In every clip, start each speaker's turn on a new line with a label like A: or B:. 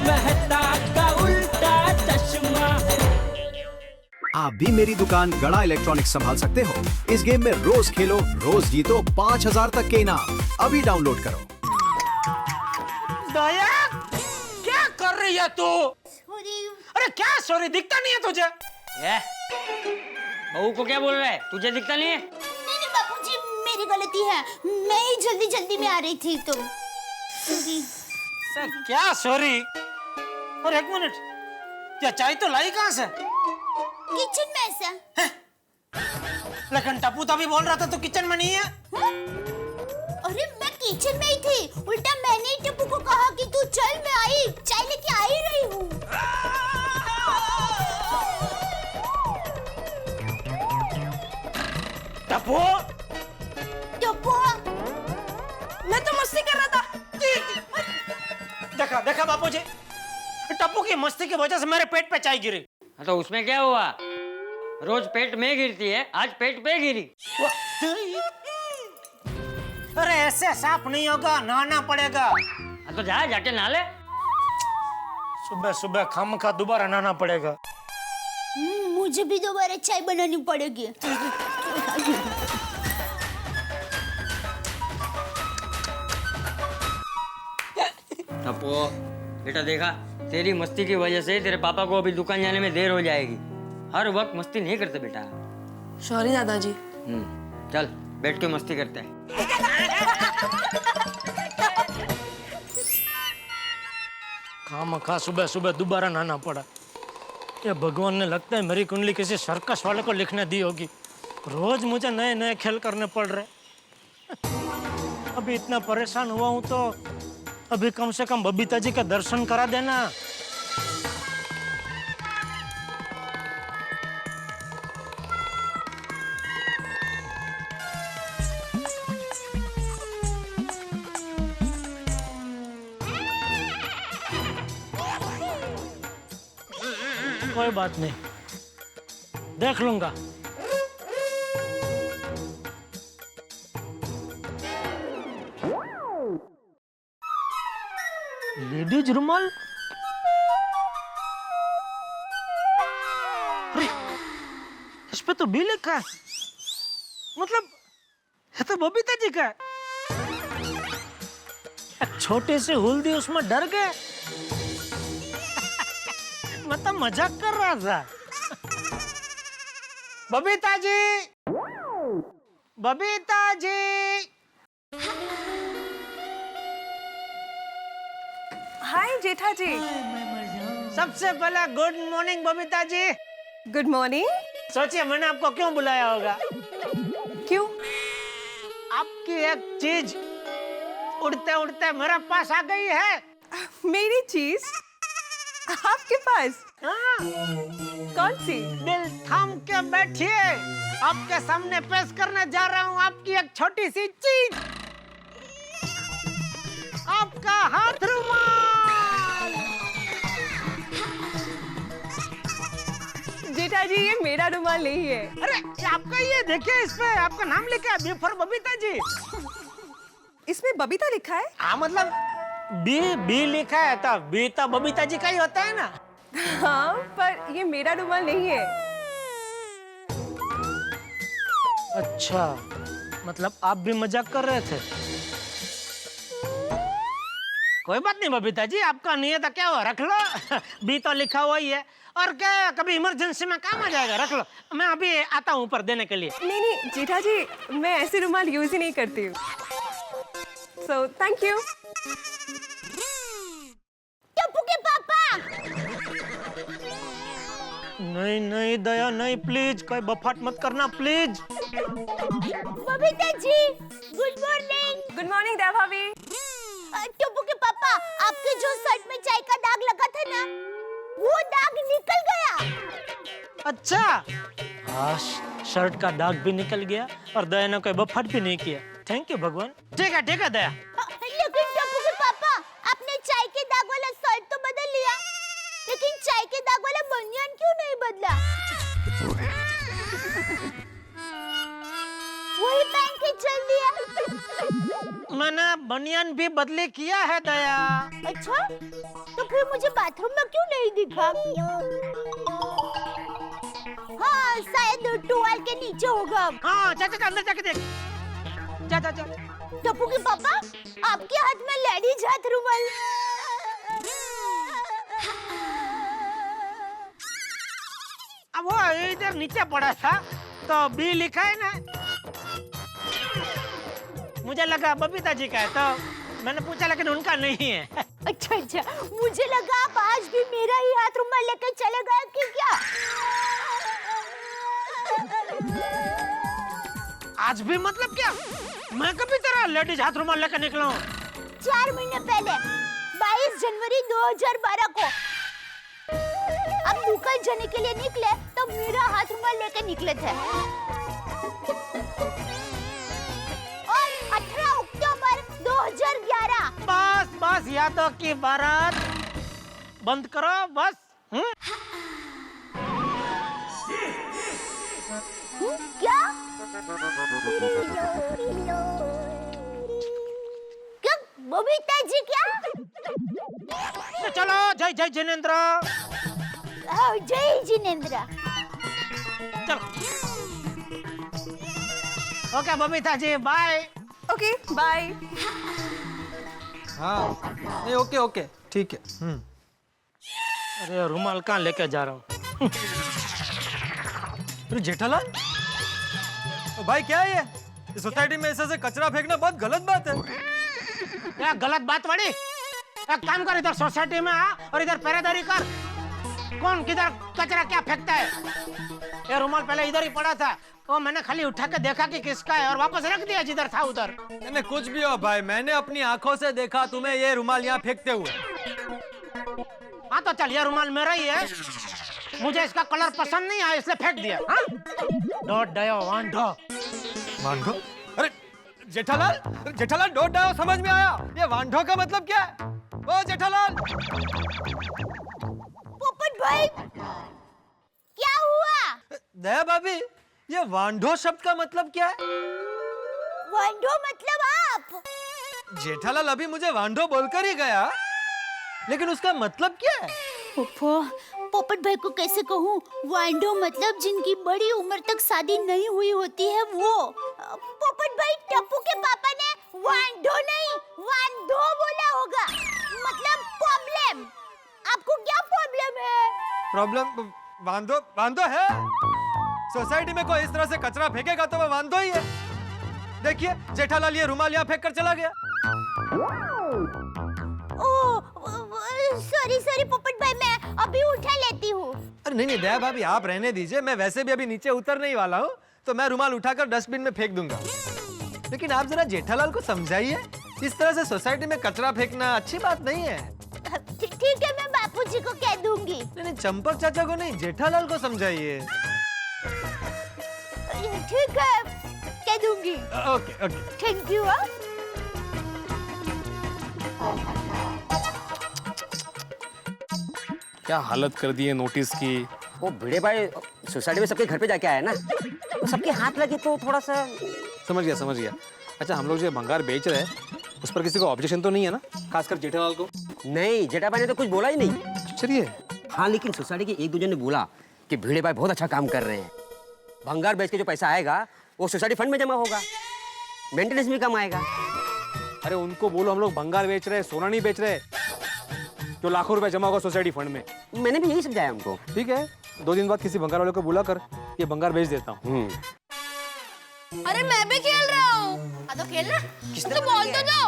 A: मेहता का उल्टा चश्मा।
B: आप भी मेरी दुकान गड़ा इलेक्ट्रॉनिक्स संभाल सकते हो। इस गेम में रोज खेलो, रोज जीतो 5000 तक के इनाम। अभी डाउनलोड करो।
C: दया, क्या कर रही है तू? अरे क्या सॉरी, दिखता नहीं है तुझे?
D: बहू को क्या बोल रहा है? तुझे दिखता नहीं है?
E: नहीं बापूजी, मेरी गलती है, मैं ही जल्दी में आ रही थी तो
C: सर क्या सॉरी? और एक मिनट, क्या चाय तो लाई कहाँ से?
E: किचन में ऐसा।
C: लेकिन टप्पू तो अभी बोल रहा था तू किचन में नहीं है।
E: अरे मैं किचन में ही थी, उल्टा मैंने ही टप्पू को कहा कि तू चल, मैं आई चाय लेके आ ही रही हूँ।
C: टप्पू,
E: टप्पू, मैं तो मस्ती कर रहा था।
C: देखा बापूजी, टप्पू की मस्ती की वजह से मेरे पेट पे चाय गिरी।
D: तो उसमें क्या हुआ? रोज पेट में गिरती है, आज पेट पे गिरी।
C: अरे ऐसे साफ नहीं होगा, नहाना पड़ेगा।
D: तो जाके नहा ले।
C: सुबह सुबह खामखा दोबारा नहाना पड़ेगा।
E: मुझे भी दोबारा चाय बनानी पड़ेगी।
D: टप्पू बेटा, देखा तेरी मस्ती की वजह से तेरे पापा को अभी दुकान जाने में देर हो जाएगी। हर वक्त मस्ती नहीं करते बेटा।
F: सॉरी दादाजी।
D: चल बैठ के मस्ती करते हैं।
C: खामखा सुबह सुबह दोबारा नहाना पड़ा। ये भगवान ने लगता है मेरी कुंडली किसी सर्कस वाले को लिखने दी होगी। रोज मुझे नए नए खेल करने पड़ रहे। अभी इतना परेशान हुआ हूं तो अभी कम से कम बबीता जी का दर्शन करा देना। कोई बात नहीं, देख लूंगा। लेडीज रुमाल, इस पे तो बी लिखा है, मतलब ये तो बबीता जी का है। एक छोटी सी हुल्दी उसमें डर गए। मैं तो मजाक कर रहा था। बबीता जी, बबीता जी।
F: हाय जेठा जी।
C: सबसे पहले good morning Babita ji.
F: Good morning.
C: सोचिए मैंने आपको क्यों बुलाया होगा।
F: क्यों?
C: आपकी एक चीज उड़ते उड़ते मेरे पास आ गई है।
F: मेरी चीज आपके पास?
C: हाँ।
F: कौन सी?
C: दिल थाम के बैठिए, आपके सामने पेश करने जा रहा हूँ आपकी एक छोटी सी चीज, आपका हाथ रुमाल।
F: जेठा जी ये मेरा रुमाल नहीं है।
C: अरे ये आपका, ये देखिए इस पे आपका नाम लिखा है, बी फॉर बबीता जी।
F: इसमें बबीता लिखा है?
C: हाँ मतलब बी लिखा है तो बी तो बबीता जी का ही होता है ना।
F: हाँ पर ये मेरा रुमाल नहीं है।
C: अच्छा, मतलब आप भी मजाक कर रहे थे। कोई बात नहीं बबीता जी, आपका नहीं है तो क्या हुआ, रख लो। बी तो लिखा हुआ ही है, और क्या कभी इमरजेंसी में काम आ जाएगा, रख लो। मैं अभी आता हूँ ऊपर देने के लिए।
F: नहीं जेठा जी, मैं ऐसे रुमाल यूज ही नहीं करती हूँ। So thank you.
E: टप्पू के पापा।
C: नहीं दया नहीं, प्लीज कोई बफाट मत करना please.
E: Babita ji good morning.
F: Good morning Daya भाभी।
E: टप्पू के पापा, आपके जो शर्ट में चाय का दाग लगा था ना, वो दाग निकल गया।
C: अच्छा, हाँ शर्ट का दाग भी निकल गया और दया ने कोई बफाट भी नहीं किया। थैंक यू भगवान। ठीक है दया।
E: लेकिन टप्पू के पापा, आपने चाय के दाग वाला शर्ट तो बदल लिया, लेकिन चाय के दाग वाला बनियान क्यों नहीं बदला? वही पहन के चल दिया।
C: मैंने बनियान भी बदली किया है दया।
E: अच्छा? तो फिर मुझे बाथरूम में क्यों नहीं दिखा? हाँ, शायद टुवाल के नीचे होगा।
C: हाँ, जा अंदर जाके देख। जा।
E: टप्पू के पापा, आपके हाथ में लेडीज हाथ रुमाल।
C: अब वो इधर नीचे पड़ा था, तो बी लिखा है ना। मुझे लगा बबीता जी का है, तो मैंने पूछा, लेकिन उनका नहीं है।
E: अच्छा, मुझे लगा आप आज भी मेरा ही हाथ रुमाल लेकर चले गए कि क्या?
C: आज भी मतलब क्या? मैं कभी तेरा लेडीज हाथ रुमाल लेकर निकला हूँ?
E: 4 महीने पहले 22 जनवरी 2012 को आप दुकान जाने के लिए निकले, तो मेरा हाथ रुमाल लेकर निकले थे। और 18 अक्टूबर 2011।
C: बस यादों की बारात बंद करो बस।
E: क्या? क्या बबीता जी? क्या?
C: तो चलो, जय जिनेंद्र।
E: जय जिनेंद्र।
C: चलो। Okay Babita ji, bye.
F: Okay, bye.
G: हाँ, नहीं, ओके, ठीक है।
C: अरे रुमाल कहाँ लेके जा रहा हूँ?
G: अरे जेठालाल, भाई क्या है ये? सोसाइटी में ऐसे कचरा फेंकना बहुत गलत बात है।
C: क्या गलत बात वाली? एक काम कर, इधर सोसाइटी में आ और इधर पहरेदारी कर। कौन किधर कचरा क्या फेंकता है? ये रुमाल पहले इधर ही पड़ा था, वो मैंने खाली उठा के देखा कि किसका है और वापस रख दिया जिधर था उधर।
G: मैंने कुछ भी हो भाई, मैंने अपनी आंखों से देखा तुम्हें ये रुमाल यहाँ फेंकते हुए।
C: हाँ तो चल, ये रुमाल मेरा ही है, मुझे इसका कलर पसंद नहीं आया इसलिए फेंक दिया। डॉट डायो वांडो।
G: वांडो? अरे जेठालाल डोट डायो समझ में आया, ये वांडो का मतलब क्या है? ओ जेठालाल!
E: पोपट भाई, क्या हुआ?
G: दया भाभी, ये वांडो शब्द का मतलब क्या है?
E: वांडो मतलब आप?
G: जेठालाल अभी मुझे वांडो बोलकर ही गया, लेकिन उसका मतलब क्या है?
E: पोपट भाई को कैसे कहूँ? वांडो मतलब जिनकी बड़ी उम्र तक शादी नहीं हुई होती है वो। पोपट भाई, टप्पू के पापा ने वांडो नहीं वांडो बोला होगा, मतलब प्रॉब्लम। आपको क्या प्रॉब्लम है?
G: प्रॉब्लम? वांदो है? सोसाइटी में कोई इस तरह से कचरा फेंकेगा तो वो वांदो ही है। देखिए जेठालाल ये रुमाल यहाँ फेंक कर चला गया।
E: सॉरी पोपट भाई, मैं अभी उठा लेती हूँ।
G: अरे नहीं दया भाभी, आप रहने दीजिए, मैं वैसे भी अभी नीचे उतरने ही वाला हूँ, तो मैं रुमाल उठाकर डस्टबिन में फेंक दूंगा। लेकिन आप जरा जेठालाल को समझाइए, इस तरह से सोसाइटी में कचरा फेंकना अच्छी बात नहीं है।
E: ठीक है, मैं बापूजी को कह दूंगी।
G: नहीं, चंपक चाचा को नहीं, जेठालाल को समझाइए।
E: ठीक है, कह दूंगी।
G: ओके।
E: Thank you.
H: क्या हालत कर दी है नोटिस की।
I: वो भिड़े भाई सोसाइटी में सबके घर पे जाके आया ना, तो सबके हाथ लगे तो थोड़ा सा।
H: समझ गया। अच्छा, हम लोग जो भंगार बेच रहे हैं उस पर किसी को ऑब्जेक्शन तो नहीं है ना, खासकर जेठालाल को?
I: नहीं, जेठा भाई ने तो कुछ बोला ही नहीं।
H: चलिए।
I: हाँ, लेकिन सोसाइटी के एक दो जन ने बोला कि भिड़े भाई बहुत अच्छा काम कर रहे हैं। भंगार बेच के जो पैसा आएगा वो सोसाइटी फंड में जमा होगा, मेंटेनेंस भी कम आएगा।
H: अरे उनको बोलो हम लोग भंगार बेच रहे हैं, सोना नहीं बेच रहे, जो लाखों रुपए जमा होगा सोसाइटी फंड में।
I: मैंने भी यही समझाया उनको।
H: ठीक है, 2 दिन बाद किसी भंगार वाले को बुला कर ये भंगार बेच देता हूँ।
J: अरे मैं भी खेल रहा हूँ। तो खेलना, तो बोल तो दो।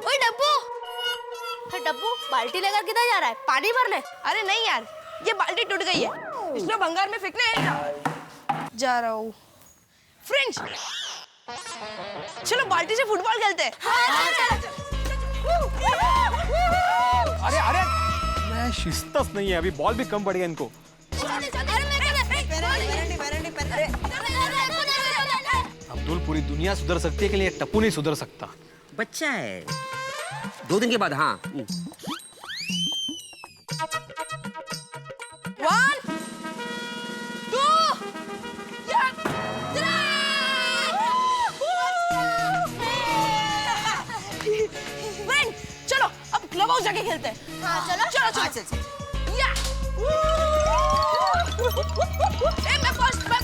J: ओए डब्बू, बाल्टी लेकर किधर जा रहा है? पानी भरने? अरे नहीं यार, ये बाल्टी टूट गई है, इसमें भंगार में फेंकने जा रहा हूँ। फ्रेंड्स, चलो बाल्टी से फुटबॉल खेलते हैं।
H: अरे मैं शिस्तस नहीं है, अभी बॉल भी कम पड़ेगा इनको। अब्दुल, पूरी दुनिया सुधर सकती है कि ये टप्पू नहीं सुधर सकता।
I: बच्चा है, 2 दिन के बाद। हाँ,
J: 1 आगे खेलते हैं।
E: हाँ चलो
J: चलो चलो या मैं फर्स्ट मैं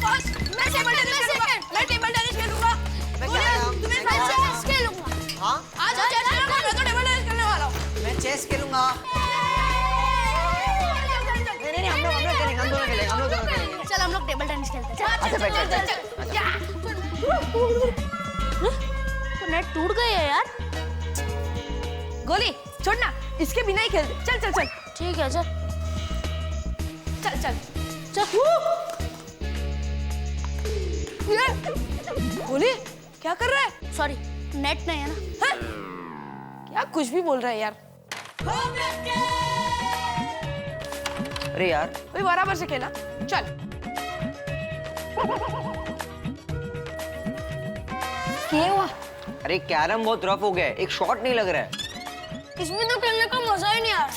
J: टेबल टेनिस खेलूंगा। मैं टेबल टेनिस खेलूंगा। तुम्हें चेस खेलूंगा।
K: हाँ
J: आज चेस खेलूंगा। मैं तो टेबल टेनिस खेलने वाला हूँ।
K: मैं चेस खेलूंगा। नहीं हम लोग खेलेंगे, हम दोनों खेलेंगे।
E: चल हम लोग टेबल टेनिस खेलते हैं। तो नेट टूट गई है यार।
J: गोली छोड़ना, इसके बिना ही खेलते। चल चल चल
E: ठीक है चल
J: चल चल
E: चल।
J: ये गोली क्या कर रहा है?
E: सॉरी नेट नहीं है ना।
J: हाँ? क्या कुछ भी बोल रहा है यार।
K: अरे यार
J: अभी बराबर से खेला। चल क्या हुआ?
K: अरे कैरम बहुत रफ हो गया है, एक शॉट नहीं लग रहा है।
J: इसमें तो खेलने का मजा ही नहीं आ रहा।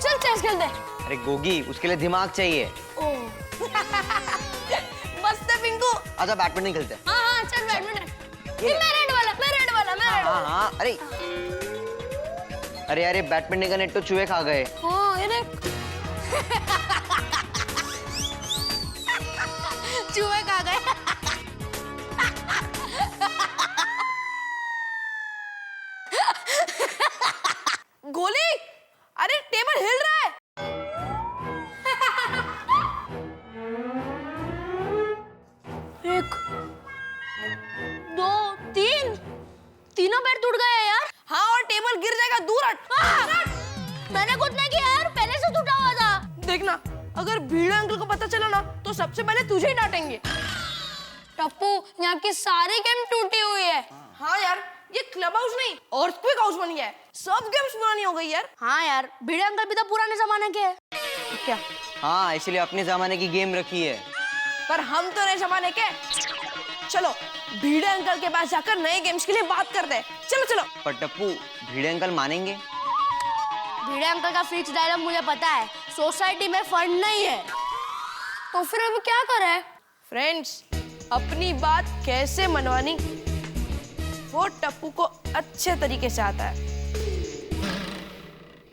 J: चल चेस खेलते हैं।
K: अरे गोगी, उसके लिए दिमाग चाहिए।
J: मस्त है पिंकू।
K: आजा बैडमिंटन खेलते हैं।
J: हाँ चल बैडमिंटन। मैं रेड वाला।
K: हाँ अरे अरे बैडमिंटन का नेट तो चूहे खा गए।
J: हाँ ये देख
E: चूहे खा गए।
J: गोली अरे टेबल हिल रहा है।
E: एक दो तीन तीनों पैर टूट गए हैं यार।
J: हाँ और टेबल गिर जाएगा। दूर हट।
E: मैंने कुछ नहीं किया यार, पहले से टूटा हुआ था।
J: देखना अगर भीड़े अंकल को पता चला ना तो सबसे पहले तुझे ही डांटेंगे।
E: टप्पू यहाँ की सारी गेम टूटी हुई है।
J: हाँ यार ये क्लब हाउस नहीं अर्थक्वेक हाउस बन गया है। सब गेम्स पुरानी हो गई यार।
E: हाँ यार भिड़े अंकल भी तो पुराने जमाने के हैं।
J: क्या?
K: हाँ इसलिए अपने जमाने की गेम रखी है।
J: पर हम तो नए जमाने के। चलो भीड़े अंकल के पास जाकर नए गेम्स के लिए बात करते हैं। चलो चलो।
K: पर टप्पू, भीड़े अंकल मानेंगे?
E: भिड़े अंकल का फिक्स डायलॉग मुझे पता है, सोसाइटी में फंड नहीं है। तो फिर अभी क्या करें?
J: फ्रेंड्स अपनी बात कैसे मनवानी वो टप्पू को अच्छे तरीके से आता है।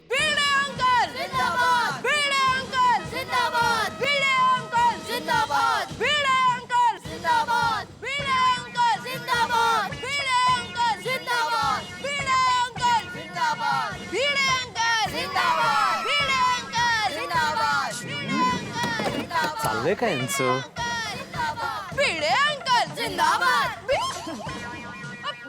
J: भीड़े अंकल जिंदाबाद। भीड़े अंकल जिंदाबाद। भीड़े अंकल जिंदाबाद। भीड़े अंकल जिंदाबाद। भीड़े अंकल जिंदाबाद। भीड़े अंकल जिंदाबाद। भीड़े अंकल जिंदाबाद। भीड़े अंकल जिंदाबाद। भीड़े अंकल जिंदाबाद।
H: चाललंय काय यांचं?
J: भीड़े अंकल जिंदाबाद।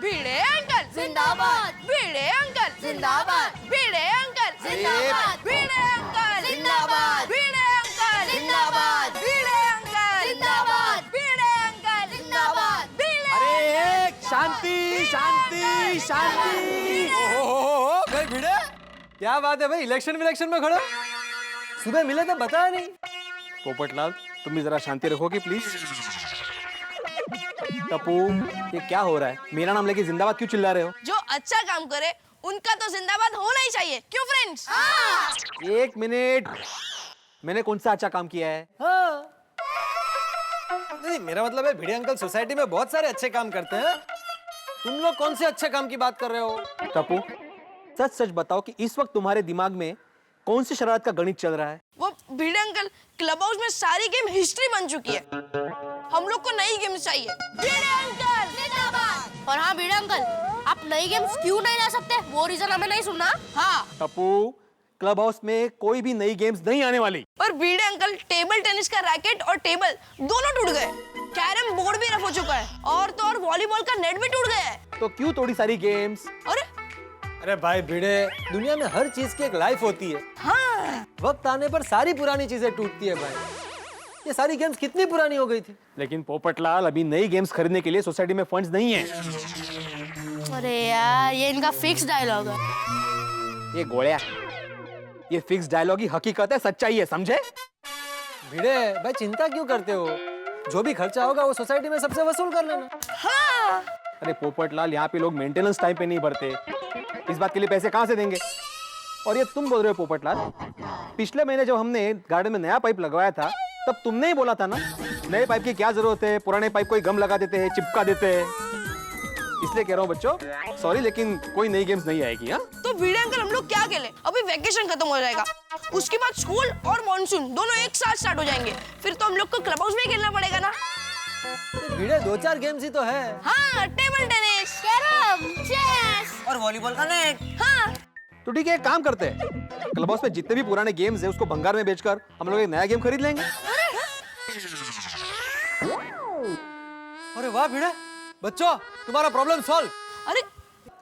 J: भीड़े अंकल जिंदाबाद। भीड़े अंकल जिंदाबाद। भीड़े अंकल जिंदाबाद। भीड़े अंकल जिंदाबाद। भीड़े अंकल जिंदाबाद। भीड़े अंकल जिंदाबाद। भीड़े अंकल जिंदाबाद।
G: अरे शांति शांति शांति। ओहो भाई भिड़े, क्या बात है भाई, इलेक्शन में खड़े सुबह मिले तो बताया नहीं।
H: पोपटलाल तुम भी जरा शांति रखोगे प्लीज। टप्पू ये क्या हो रहा है? मेरा नाम लेके जिंदाबाद क्यों चिल्ला रहे हो?
J: जो अच्छा काम करे उनका तो जिंदाबाद होना ही चाहिए। क्यों फ्रेंड्स?
H: एक मिनट, मैंने कौन सा अच्छा काम किया है?
G: नहीं मेरा मतलब है भिड़े अंकल सोसाइटी में बहुत सारे अच्छे काम करते हैं। तुम लोग कौन से अच्छे काम की बात कर रहे हो?
H: टप्पू सच सच बताओ कि इस वक्त तुम्हारे दिमाग में कौन सी शरारत का गणित चल रहा है?
J: वो भीड़े अंकल क्लब हाउस में सारी गेम हिस्ट्री बन चुकी है। हम लोग को नई गेम चाहिए। भीड़े अंकल जिंदाबाद।
E: और हाँ भिड़े अंकल, आप नई गेम्स क्यों नहीं ला सकते? वो रीजन हमें नहीं सुनना।
J: हाँ
H: टप्पू क्लब हाउस में कोई भी नई गेम्स नहीं आने वाली।
J: और भीड़े अंकल टेबल टेनिस का रैकेट और टेबल दोनों टूट गए। कैरम बोर्ड भी रफ हो चुका है और तो और वॉलीबॉल का नेट भी टूट गया है।
H: तो क्यों थोड़ी सारी गेम्स?
G: अरे भाई भिड़े, दुनिया में हर चीज की एक लाइफ होती है।
J: हाँ
G: वक्त आने पर सारी पुरानी चीजें टूटती है भाई। ये सारी गेम्स कितनी पुरानी हो गई थी।
H: लेकिन पोपटलाल अभी नई गेम्स खरीदने के लिए सोसाइटी में फंड्स नहीं है।
E: अरे यार ये इनका फिक्स डायलॉग है।
H: ये गोळ्या, ये फिक्स डायलॉग ही हकीकत है, सच्चाई है, समझे?
G: भिड़े भाई चिंता क्यों करते हो? जो भी खर्चा होगा वो सोसाइटी में सबसे वसूल कर लेना।
J: हाँ
H: अरे पोपटलाल यहाँ पे लोग मेंटेनेंस टाइम पे नहीं भरते, इस बात के लिए पैसे कहाँ से देंगे? और ये तुम बोल रहे हो पोपटलाल, पिछले महीने जब हमने गार्डन में नया पाइप लगवाया था तब तुमने ही बोला था ना नए पाइप की क्या जरूरत है, पुराने पाइप को ही गम लगा देते हैं, चिपका देते हैं। इसलिए कह रहा हूँ बच्चों, सॉरी लेकिन कोई नई गेम्स नहीं आएगी। हाँ
J: तो भिड़े अंकल हम लोग क्या खेले? अभी वैकेशन खत्म हो जाएगा, उसके बाद स्कूल और मॉनसून दोनों एक साथ स्टार्ट हो जाएंगे, फिर तो हम लोग को क्लब हाउस में खेलना पड़ेगा ना।
G: भिड़े 2-4 गेम्स ही तो है।
J: हाँ, टेबल टेनिस,
E: कैरम, चेस।
K: और वॉलीबॉल का नेट।
J: हाँ।
H: तो ठीक है, एक काम करते हैं, क्लब हाउस में जितने भी पुराने गेम्स है उसको भंगार में बेचकर हम लोग एक नया गेम खरीद लेंगे।
G: अरे वाह भिड़े, बच्चों तुम्हारा प्रॉब्लम सॉल्व।
J: अरे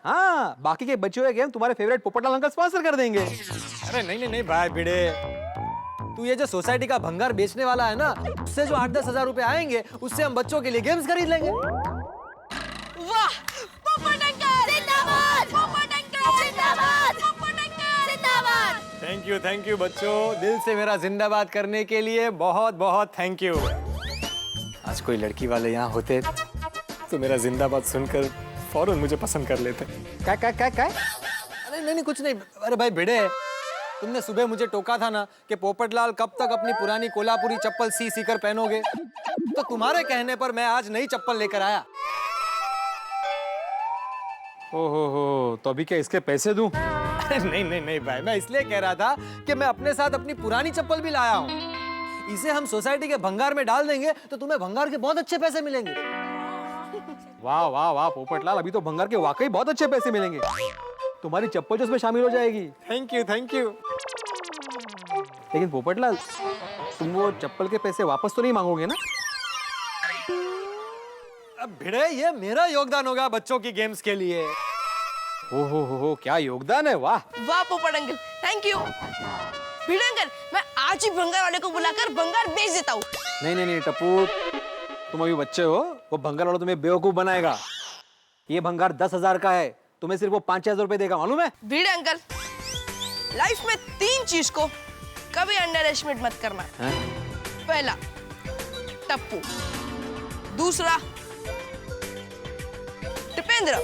H: हाँ, बाकी के बचे हुए गेम तुम्हारे फेवरेट पोपटलाल अंकल स्पॉन्सर कर देंगे।
G: अरे नहीं नहीं नहीं भाई भिड़े, तू ये जो सोसाइटी का भंगार बेचने वाला है ना, उससे जो 8-10 हजार रुपए आएंगे उससे हम बच्चों के लिए गेम्स खरीद लेंगे।
J: वाह, पोपट अंकल जिंदाबाद, पोपट अंकल जिंदाबाद, पोपट अंकल जिंदाबाद।
G: थैंक यू बच्चों, दिल से मेरा जिंदाबाद करने के लिए बहुत बहुत थैंक यू। आज कोई लड़की वाले यहाँ होते तो मेरा जिंदाबाद सुनकर फौरन मुझे पसंद कर लेते।
H: क्या क्या क्या क्या?
G: अरे नहीं कुछ नहीं। अरे भाई भिड़े, तुमने सुबह मुझे टोका था ना कि पोपटलाल कब तक अपनी पुरानी कोल्हापुरी चप्पल सी कर पहनोगे, तो तुम्हारे कहने पर मैं आज नई चप्पल लेकर आया।
H: ओहो, तो अभी क्या इसके पैसे दूं?
G: अरे नहीं भाई, मैं इसलिए कह रहा था कि मैं अपने साथ अपनी पुरानी चप्पल भी लाया हूँ। इसे हम सोसाइटी के भंगार में डाल देंगे तो तुम्हें भंगार के बहुत अच्छे पैसे मिलेंगे।
H: वाह वाह वाह पोपटलाल, अभी तो भंगार के वाकई बहुत अच्छे पैसे मिलेंगे। तुम्हारी चप्पल जो उसमें शामिल हो जाएगी।
G: Thank you.
H: लेकिन पोपटलाल, तुम वो चप्पल के पैसे वापस तो नहीं मांगोगे ना?
G: अब भिड़े, ये मेरा योगदान होगा बच्चों की गेम्स के लिए।
H: हो क्या योगदान है, वाह
J: वाह पोपट uncle, thank you. Bhide uncle, मैं आज ही भंगार वाले को बुलाकर भंगार बेच देता हूँ।
H: नहीं टप्पू, तुम अभी बच्चे हो, वो भंगार वाला तुम्हें बेवकूफ बनाएगा। ये भंगार 10,000 का है, तुम्हें सिर्फ वो 5,000 रुपए देगा, मालूम है?
J: भिड़े अंकल, लाइफ में 3 चीज को कभी अंडर एस्टिमेट मत करना। पहला टप्पू, दूसरा टिपेंद्र,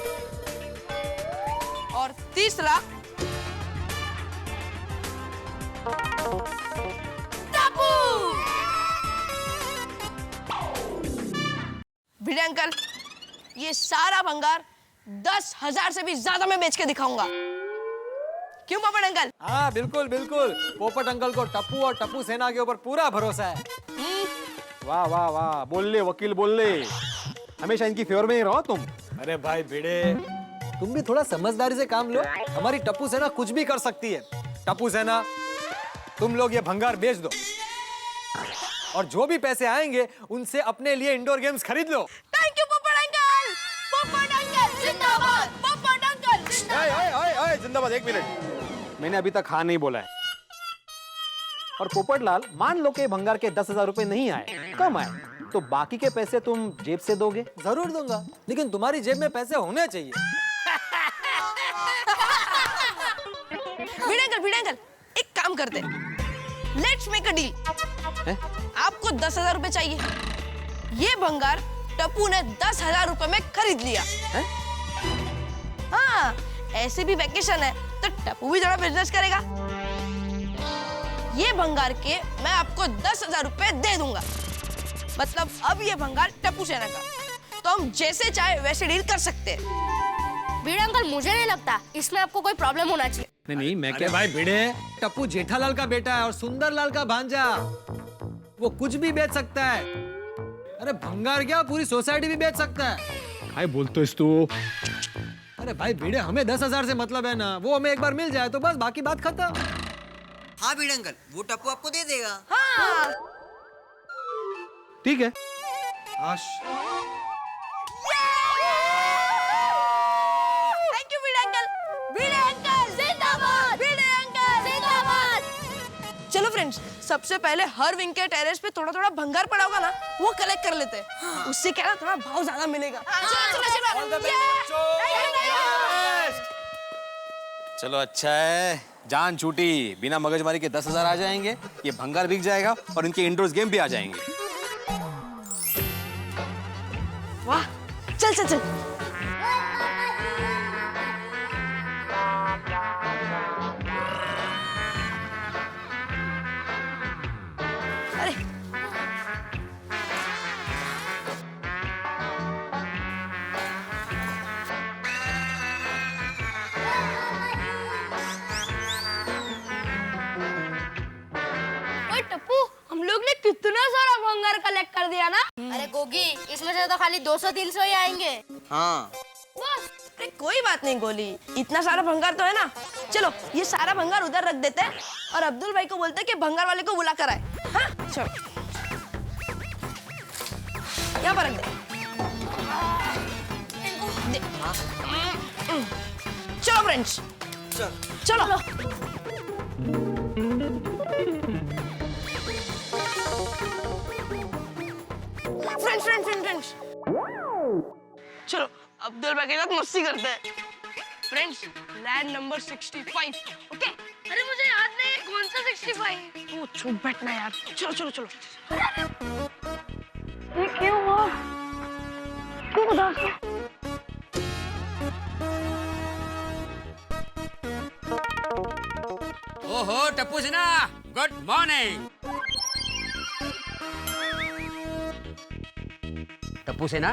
J: और तीसरा टप्पू। भिड़े अंकल, ये सारा भंगार 10,000 से भी ज्यादा में बेच के दिखाऊंगा। क्यों पोपट अंकल?
G: हाँ बिल्कुल। पोपट अंकल को टप्पू और टप्पू सेना के ऊपर पूरा भरोसा है।
H: वाह वाह वाह, बोल ले वकील, बोल ले, हमेशा इनकी फेवर में ही रहो तुम।
G: अरे भाई भिड़े, तुम भी थोड़ा समझदारी से काम लो। हमारी टप्पू सेना कुछ भी कर सकती है। टप्पू सेना, तुम लोग ये भंगार बेच दो और जो भी पैसे आएंगे उनसे अपने लिए इंडोर गेम्स खरीद लो।
J: थैंक यू पोपट अंकल। पोपट अंकल जिंदाबाद, पोपट अंकल जिंदाबाद।
H: जिंदाबाद। 1 मिनट, मैंने अभी तक हाँ नहीं बोला है। और पोपटलाल, मान लो कि भंगार के 10,000 रुपए नहीं आए, कम आए, तो बाकी के पैसे तुम जेब से दोगे?
G: जरूर दूंगा, लेकिन तुम्हारी जेब में पैसे होने चाहिए।
J: भिड़े अंकल, एक काम करते हैं, लेट्स मेक अ डील। आपको 10,000 रुपए चाहिए, ये भंगार टप्पू ने 10,000 रुपए में खरीद लिया। हाँ, ऐसे भी वैकेशन है तो टप्पू भी थोड़ा बिजनेस करेगा। ये भंगार के मैं आपको 10,000 रुपए दे दूंगा, मतलब अब ये भंगार टप्पू सेना का, तो हम जैसे चाहे वैसे डील कर सकते हैं।
L: भिड़े अंकल, मुझे नहीं लगता इसमें आपको कोई प्रॉब्लम होना चाहिए।
G: नहीं, मैं क्या भाई भिड़े, टप्पू जेठालाल का बेटा है और सुंदरलाल का भांजा, वो कुछ भी बेच सकता है। अरे भंगार क्या, पूरी सोसाइटी भी बेच सकता है।
H: भाई बोल तो इस तो।
G: अरे भाई भिड़े, हमें 10,000 से मतलब है ना, वो हमें एक बार मिल जाए तो बस, बाकी बात खत्म।
K: हाँ भिड़े अंकल, वो टप्पू आपको दे देगा।
J: हाँ।
H: ठीक है।
J: Thank you Bhide uncle. Bhide uncle जिंदाबाद, भिड़े अंकल जिंदाबाद। चलो फ्रेंड्स, सबसे पहले हर विंग के टेरेस पे थोड़ा थोड़ा भंगार पड़ा होगा ना, वो कलेक्ट कर लेते हैं। उससे क्या ना, थोड़ा भाव ज्यादा मिलेगा।
H: चलो अच्छा है, जान छूटी, बिना मगजमारी के 10,000 आ जाएंगे, ये भंगार बिक जाएगा और इनके इंडोर्स गेम भी आ जाएंगे।
J: वाह, चल चल चल। अरे कितना सारा भंगार कलेक्ट कर दिया ना।
L: अरे गोगी, इसमें से तो खाली 200-300 ही आएंगे।
K: हाँ
J: बस। अरे कोई बात नहीं गोली, इतना सारा भंगार तो है ना। चलो ये सारा भंगार उधर रख देते हैं और अब्दुल भाई को बोलते हैं कि भंगार वाले को बुला कर आए। हाँ चलो यहाँ पर रख दे। चलो फ्रेंड्स चलो। फ्रेंड्स चलो अब्दुल भाई के साथ मस्ती करते हैं। Friends land number 65 okay.
L: अरे मुझे याद नहीं कौन सा 65।
J: तू चुप बैठना यार। चलो चलो चलो।
L: ये क्यों हुआ? क्यों उदास है?
I: ओहो टप्पू सिन्हा, गुड मॉर्निंग। टप्पू सेना,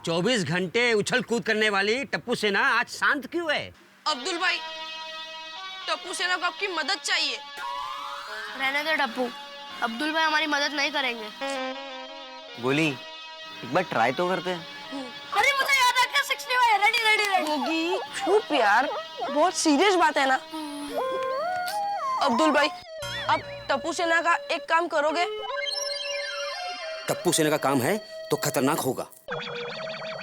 I: 24 घंटे उछल कूद करने वाली टप्पू सेना आज शांत क्यों है?
J: अब्दुल भाई, टप्पू सेना को आपकी मदद चाहिए।
L: रहने दे टप्पू, अब्दुल भाई हमारी मदद नहीं करेंगे।
K: गोली एक बार ट्राई तो करते हैं।
L: अरे मुझे याद आ गया 65। रेडी।
J: गोगी चुप यार, बहुत सीरियस बात है ना। अब्दुल भाई आप टप्पू सेना का एक काम करोगे?
I: टप्पू सेना का काम है तो खतरनाक होगा।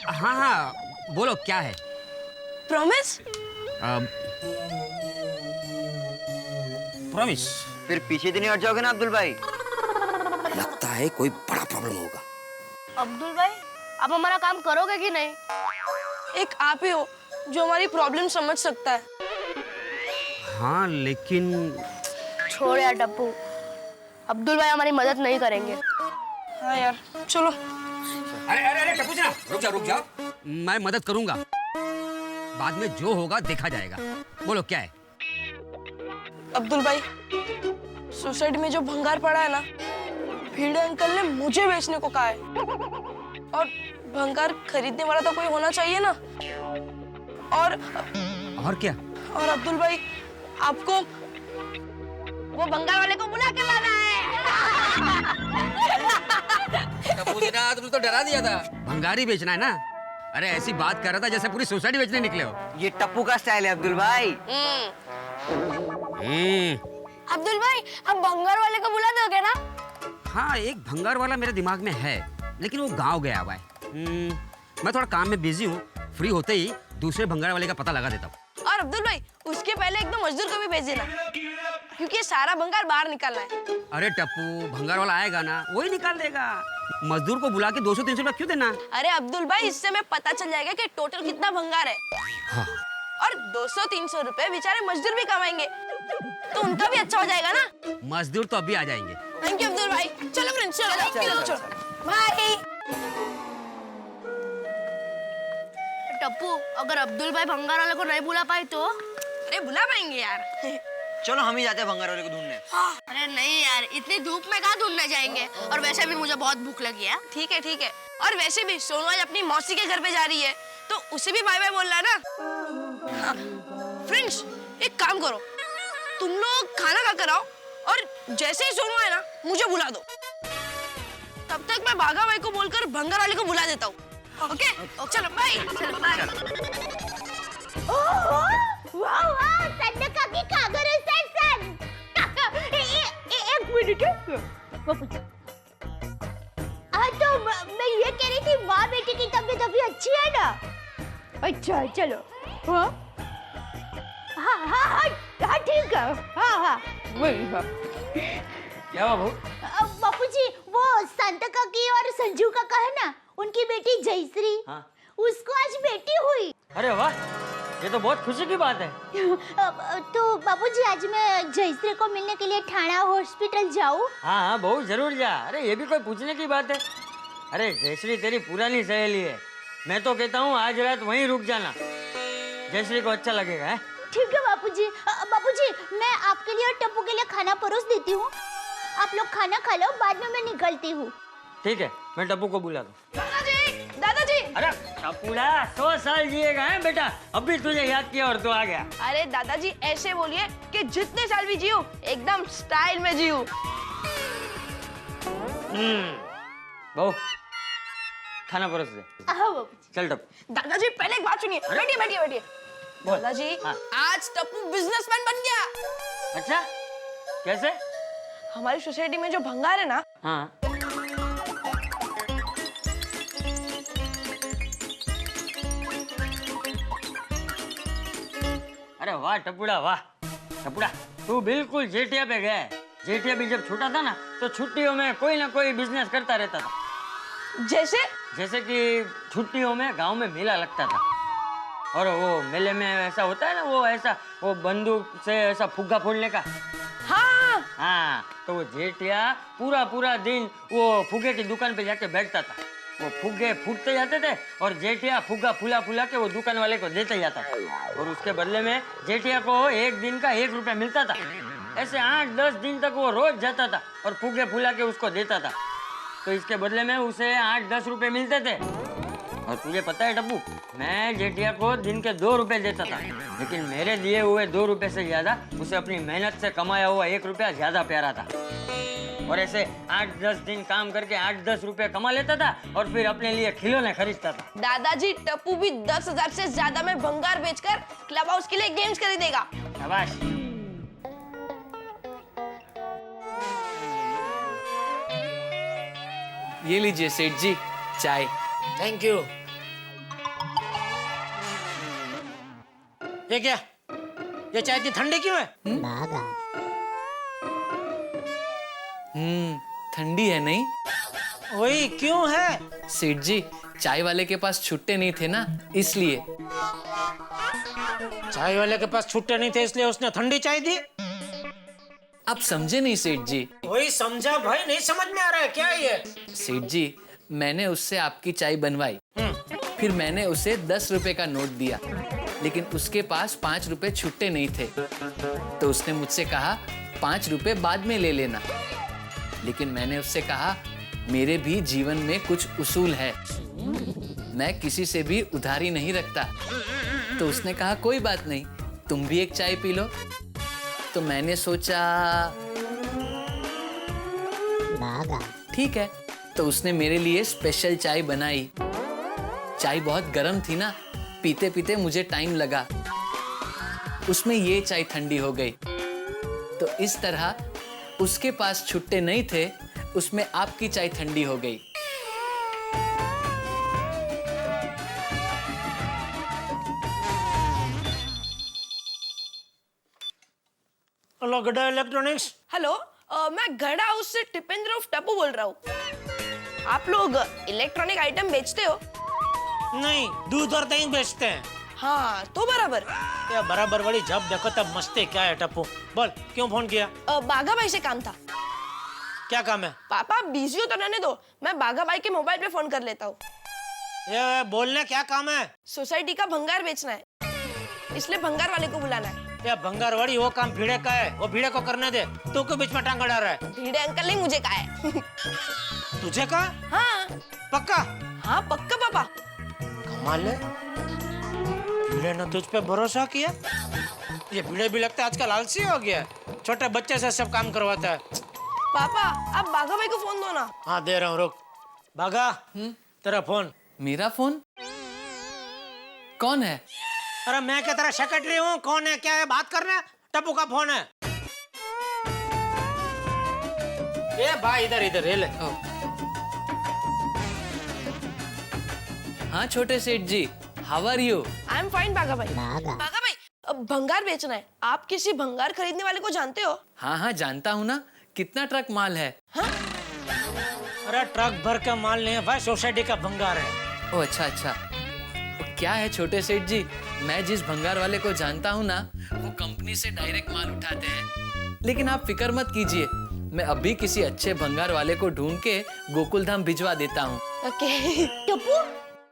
I: हाँ हाँ बोलो क्या है?
J: प्रॉमिस?
I: प्रॉमिस।
K: फिर पीछे तो नहीं हट जाओगे ना अब्दुल भाई?
I: लगता है कोई बड़ा प्रॉब्लम होगा।
L: अब्दुल भाई आप हमारा काम करोगे कि नहीं?
J: एक आप ही हो जो हमारी प्रॉब्लम समझ सकता है।
I: हाँ लेकिन
L: छोड़ यार टप्पू, अब्दुल भाई हमारी मदद नहीं करेंगे।
J: हाँ यार चलो।
I: अरे टप्पू सेना रुक जाओ। मैं मदद करूंगा, बाद में जो होगा देखा जाएगा। बोलो क्या है?
J: अब्दुल भाई सोसाइटी में जो भंगार पड़ा है ना, भीड़े अंकल ने मुझे बेचने को कहा है। और भंगार खरीदने वाला तो कोई होना चाहिए ना।
I: और क्या?
J: और अब्दुल भाई आपको वो भंगार वाले को बुला के लाना है।
I: तुमने तो डरा दिया था। भंगारी बेचना है ना? अरे ऐसी बात कर रहा था जैसे पूरी सोसाइटी बेचने निकले हो।
K: ये टप्पू का स्टाइल है अब्दुल भाई।
L: अब्दुल भाई अब भंगार वाले को बुला दोगे ना?
I: हाँ एक भंगार वाला मेरे दिमाग में है, लेकिन वो गांव गया हुआ है। मैं थोड़ा काम में बिजी हूँ, फ्री होते ही दूसरे भंगार वाले का पता लगा देता हूँ।
J: और अब्दुल भाई उसके पहले एकदम मजदूर को भी भेज देना, क्योंकि सारा भंगार बाहर निकालना है।
I: अरे टप्पू भंगार वाला आएगा ना, वही निकाल देगा। मजदूर को बुला के 200-300 रुपया क्यों देना?
J: अरे अब्दुल भाई इससे हमें पता चल जाएगा कि टोटल कितना भंगार है।
I: हाँ।
J: और 200-300 रुपए बेचारे मजदूर भी कमाएंगे तो उनका भी अच्छा हो जाएगा ना।
I: मजदूर तो अभी आ जाएंगे।
J: थैंक यू अब्दुल भाई। चलो फ्रेंड्स चलो। बाय।
L: टप्पू अगर अब्दुल भाई भंगार वाले को नहीं बुला पाए तो?
J: अरे बुला पाएंगे यार।
K: चलो हम ही जाते हैं भंगार वाले को ढूंढने।
L: अरे नहीं यार, इतनी धूप में कहाँ ढूंढने जाएंगे? और वैसे भी मुझे बहुत भूख लगी है।
J: ठीक है। और वैसे भी सोनू आज अपनी मौसी के घर पे जा रही है तो उसे भी बाय बाय बोलना है ना। हाँ। फ्रेंड्स एक काम करो, तुम लोग खाना खा कर आओ और जैसे ही सोनू आए ना मुझे बुला दो। तब तक मैं भागा भाई को बोलकर भंगार वाले को बुला देता हूँ। ओके चलो बाय।
L: चलो बाय।
E: वाह संडका की कागर सन। एक मिनट तो मैं ये कह रही थी, माँ बेटी की तबीयत अभी अच्छी है ना? अच्छा चलो। हाँ ठीक है। हाँ वही।
D: क्या बाबू?
E: बापूजी वो संता काकी और संजू काका है ना, उनकी बेटी जयश्री।
D: हाँ।
E: उसको आज बेटी हुई।
D: अरे वाह, ये तो बहुत खुशी की बात है।
E: तो बाबूजी आज मैं जयश्री को मिलने के लिए ठाणा हॉस्पिटल जाऊँ?
D: हाँ बहू जरूर जा। अरे ये भी कोई पूछने की बात है? अरे जयश्री तेरी पुरानी सहेली है, मैं तो कहता हूँ आज रात वहीं रुक जाना, जयश्री को अच्छा लगेगा। है
E: ठीक है बापूजी। बापूजी मैं आपके लिए और टप्पू के लिए खाना परोस देती हूँ, आप लोग खाना खा लो, बाद में मैं निकलती हूँ।
D: ठीक है, मैं टप्पू को बुला दूँ।
J: दादाजी।
D: अरे टप्पूड़ा 100 साल जिएगा है बेटा, अभी तुझे याद किया और तू आ गया।
J: अरे दादाजी ऐसे बोलिए कि जितने साल भी जियो एकदम स्टाइल में जियो।
D: बहू खाना परोस दे। चल टप।
J: दादाजी पहले एक बात सुनिए। बैठिए बैठिए बैठिए। दादाजी आज टप्पू बिजनेसमैन बन गया।
D: अच्छा कैसे?
J: हमारी सोसाइटी में जो भंगार है ना,
D: हाँ अरे वाह टपुड़ा वाह। टपुड़ा तू बिल्कुल जेठिया पे गया है। जेठिया भी जब छोटा था ना तो छुट्टियों में कोई ना कोई बिजनेस करता रहता था। जैसे कि छुट्टियों में गांव में मेला लगता था और वो मेले में ऐसा होता है ना, वो ऐसा वो बंदूक से ऐसा फुग्गा फोड़ने का। हाँ तो वो जेठिया पूरा पूरा दिन वो फुग्गे की दुकान पे जाके बैठता था। वो फुग्गे फूटते जाते थे और जेठिया फुग्गा फुला फुला के वो दुकान वाले को देते जाता था और उसके बदले में जेठिया को एक दिन का 1 रुपया मिलता था। ऐसे 8-10 दिन तक वो रोज जाता था और फुग्गे फुला के उसको देता था। तो इसके बदले में उसे 8-10 रुपए मिलते थे। और तुझे पता है टप्पू, मैं जेठिया को दिन के 2 रुपए देता था, लेकिन मेरे दिए हुए 2 रुपए से ज्यादा उसे अपनी मेहनत से कमाया हुआ 1 रुपया ज्यादा प्यारा था। और ऐसे 8-10 दिन काम करके 8-10 रुपए कमा लेता था और फिर अपने लिए खिलौने खरीदता था।
J: दादाजी टप्पू भी 10,000 से ज्यादा में भंगार बेचकर क्लब हाउस के लिए गेम्स खरीदेगा।
D: शाबाश।
M: ये लीजिए सेठ जी चाय।
C: Thank you. ये क्या? ये चाय इतनी ठंडी क्यों है?
M: ठंडी है नहीं?
C: वही क्यों है?
M: सेठ जी चाय वाले के पास छुट्टे नहीं थे ना, इसलिए।
C: चाय वाले के पास छुट्टे नहीं थे इसलिए उसने ठंडी चाय दी?
M: आप समझे नहीं सेठ जी।
C: वही समझा भाई, नहीं समझ में आ रहा है क्या ये?
M: सेठ जी मैंने उससे आपकी चाय बनवाई, फिर मैंने उसे 10 रुपए का नोट दिया, लेकिन उसके पास 5 रुपए छुट्टे नहीं थे। तो उसने मुझसे कहा 5 रुपए बाद में ले लेना, लेकिन मैंने उससे कहा मेरे भी जीवन में कुछ उसूल है, मैं किसी से भी उधारी नहीं रखता। तो उसने कहा कोई बात नहीं, तुम भी एक चाय पी लो। तो मैंने सोचा ठीक है, तो उसने मेरे लिए स्पेशल चाय बनाई। चाय बहुत गर्म थी ना, पीते पीते मुझे टाइम लगा, उसमें ये चाय ठंडी हो गई। तो इस तरह उसके पास छुट्टे नहीं थे, उसमें आपकी चाय ठंडी हो गई।
C: हेलो गड्ढा इलेक्ट्रॉनिक्स।
J: हेलो, मैं गढ़ा हाउस से टिपेंद्र उर्फ टप्पू बोल रहा हूँ। आप लोग इलेक्ट्रॉनिक आइटम बेचते हो?
C: नहीं, दूध और दही बेचते हैं।
J: हाँ तो बराबर।
C: क्या बराबर बड़ी, जब देखो तब मस्ती। क्या है टप्पू, बोल क्यों फोन किया?
J: बाघा भाई से काम था।
C: क्या काम है?
J: पापा बिजी हो तो रहने दो, मैं बाघा भाई के मोबाइल पे फोन कर लेता हूँ।
C: ये बोलने क्या काम है?
J: सोसाइटी का भंगार बेचना है, इसलिए भंगार वाले को बुलाना है।
C: या भंगार वाली वो काम भीड़े का है, वो भीड़े को करने दे। तू क्यों बीच में टांग अड़ा रहा है?
J: भीड़े अंकल ने मुझे कहा है।
C: तुझे कहा?
J: हाँ
C: पक्का?
J: हाँ पक्का पापा।
C: कमाल है, भीड़े ने तुझ पे भरोसा किया। ये भीड़े भी लगता है आजकल आलसी हो गया, छोटे बच्चे से सब काम करवाता है।
J: पापा आप बाघा भाई को फोन दो ना।
C: हाँ दे रहा हूँ, रुक। बाघा तेरा फोन।
M: मेरा फोन? कौन है?
C: अरे मैं क्या तेरा सेक्रेटरी हूँ? कौन है क्या है बात करना? टप्पू का फोन है। ये भाई इधर इधर ये ले।
M: हाँ छोटे सेठ जी, how are you?
J: I am fine Bagha भाई। बाघा भाई भंगार बेचना है, आप किसी भंगार खरीदने वाले को जानते हो?
M: हाँ हाँ जानता हूँ ना। कितना ट्रक माल है?
J: हाँ?
C: अरे ट्रक भर का माल नहीं है भाई, सोसाइटी का भंगार है।
M: ओ अच्छा अच्छा। क्या है छोटे सेठ जी, मैं जिस भंगार वाले को जानता हूँ ना, वो कंपनी से डायरेक्ट माल उठाते हैं। लेकिन आप फिक्र मत कीजिए, मैं अभी किसी अच्छे भंगार वाले को ढूंढ के गोकुल धाम भिजवा देता हूँ।
J: ओके।
E: टप्पू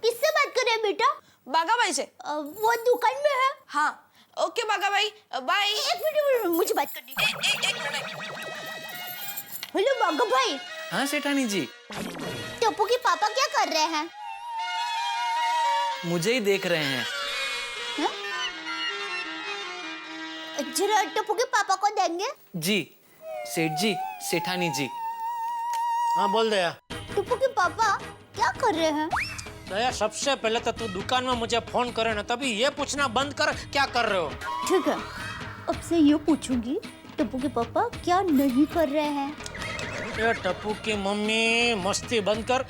E: किससे बात कर रहे हैं बेटा?
J: बाघा भाई से।
E: वो दुकान में है।
J: हाँ ओके बाघा भाई, बाय।
E: एक मिनट मुझे बात करनी है।
J: एक मिनट।
E: हेलो बाघा भाई।
M: हाँ सेठानी जी।
E: टप्पू के पापा क्या कर रहे हैं?
M: मुझे ही देख रहे हैं।
E: जरा टप्पू के पापा को देंगे?
M: जी सेठ जी, सेठानी जी।
C: हाँ बोल दया।
E: टप्पू के पापा क्या कर रहे हैं?
C: दया सबसे पहले तो तू दुकान में मुझे फोन करे ना, तभी ये पूछना बंद कर क्या कर रहे हो।
E: ठीक है, अब से ये पूछूंगी टप्पू के पापा क्या नहीं कर रहे हैं।
C: ये टप्पू की मम्मी मस्ती बंद कर,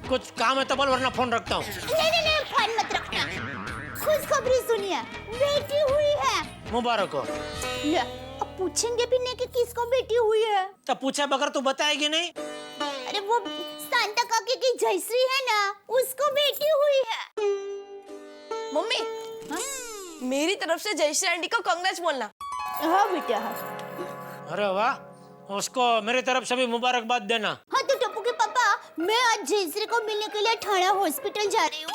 C: कुछ काम है तो बोल वरना फोन रखता हूँ।
E: नहीं, फोन मत रखना। खुशखबरी सुनिए, बेटी हुई है।
C: मुबारक हो।
E: ले, अब पूछेंगे भी नहीं कि किसको बेटी हुई है।
C: तो पूछे बगैर तू बताएगी नहीं?
E: अरे वो सांता काकी की जयश्री है ना, उसको बेटी हुई है।
J: मम्मी,
E: हाँ?
J: मेरी तरफ से जयश्री आंटी को कांग्रेस बोलना।
E: हाँ बेटा, हाँ।
C: अरे वाह, उसको मेरी तरफ से भी मुबारकबाद देना।
E: हाँ तो टप्पू के पापा, मैं आज जयश्री को मिलने के लिए ठाणा हॉस्पिटल जा रही हूँ,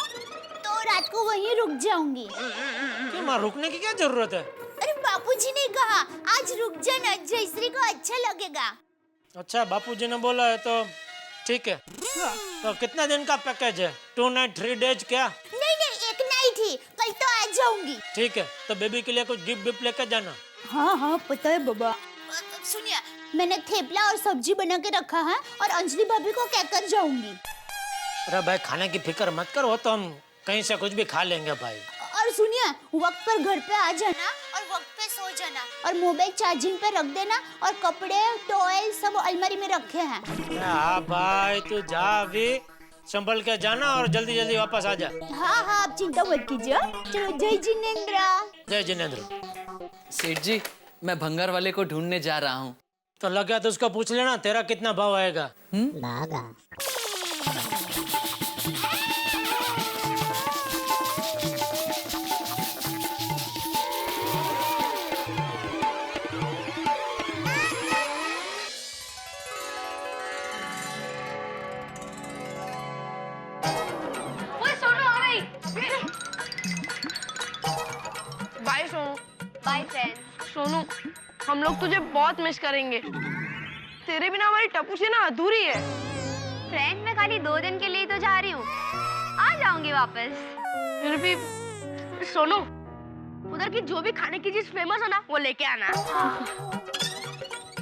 E: तो रात को वहीं रुक जाऊंगी।
C: क्यों माँ, रुकने की क्या जरूरत है?
E: अरे बापूजी ने कहा आज रुक जाना, जयश्री को अच्छा लगेगा।
C: अच्छा, बापूजी ने बोला है तो ठीक है।
E: हाँ।
C: तो कितना दिन का पैकेज है? 2 नाइट 3 डेज क्या?
E: नहीं, एक नाइट ही, कल तो आ जाऊंगी।
C: ठीक है, तो बेबी के लिए कुछ गिफ्ट विफ्ट लेकर जाना।
E: हाँ पता है बाबा। सुनिए, मैंने थेपला और सब्जी बना के रखा है और अंजलि भाभी को कहकर जाऊंगी।
C: अरे भाई, खाने की फिक्र मत करो, तो हम कहीं से कुछ भी खा लेंगे भाई।
E: और सुनिए, वक्त पर घर पे आ जाना और वक्त पे सो जाना, और मोबाइल चार्जिंग पे रख देना, और कपड़े टॉयल सब अलमारी में रखे हैं।
C: हाँ भाई, तू जा अभी, संभल के जाना और जल्दी जल्दी वापस आ जा।
E: हाँ, आप चिंता मत कीजिए। चलो, जय जिनेंद्र।
C: जय जिनेंद्र।
M: सेठ जी, मैं भंगार वाले को ढूंढने जा रहा हूँ।
C: तो लगा तो उसको पूछ लेना तेरा कितना भाव आएगा।
J: Bye Sonu. Bye friends. Sonu, हम लोग तुझे बहुत मिस करेंगे। तेरे बिना हमारी टप्पू से ना अधूरी है।
L: फ्रेंड, मैं खाली 2 दिन के लिए तो जा रही हूँ, आ जाऊंगी वापस।
J: फिर भी सोनू, उधर की जो भी खाने की चीज फेमस है ना, वो लेके आना।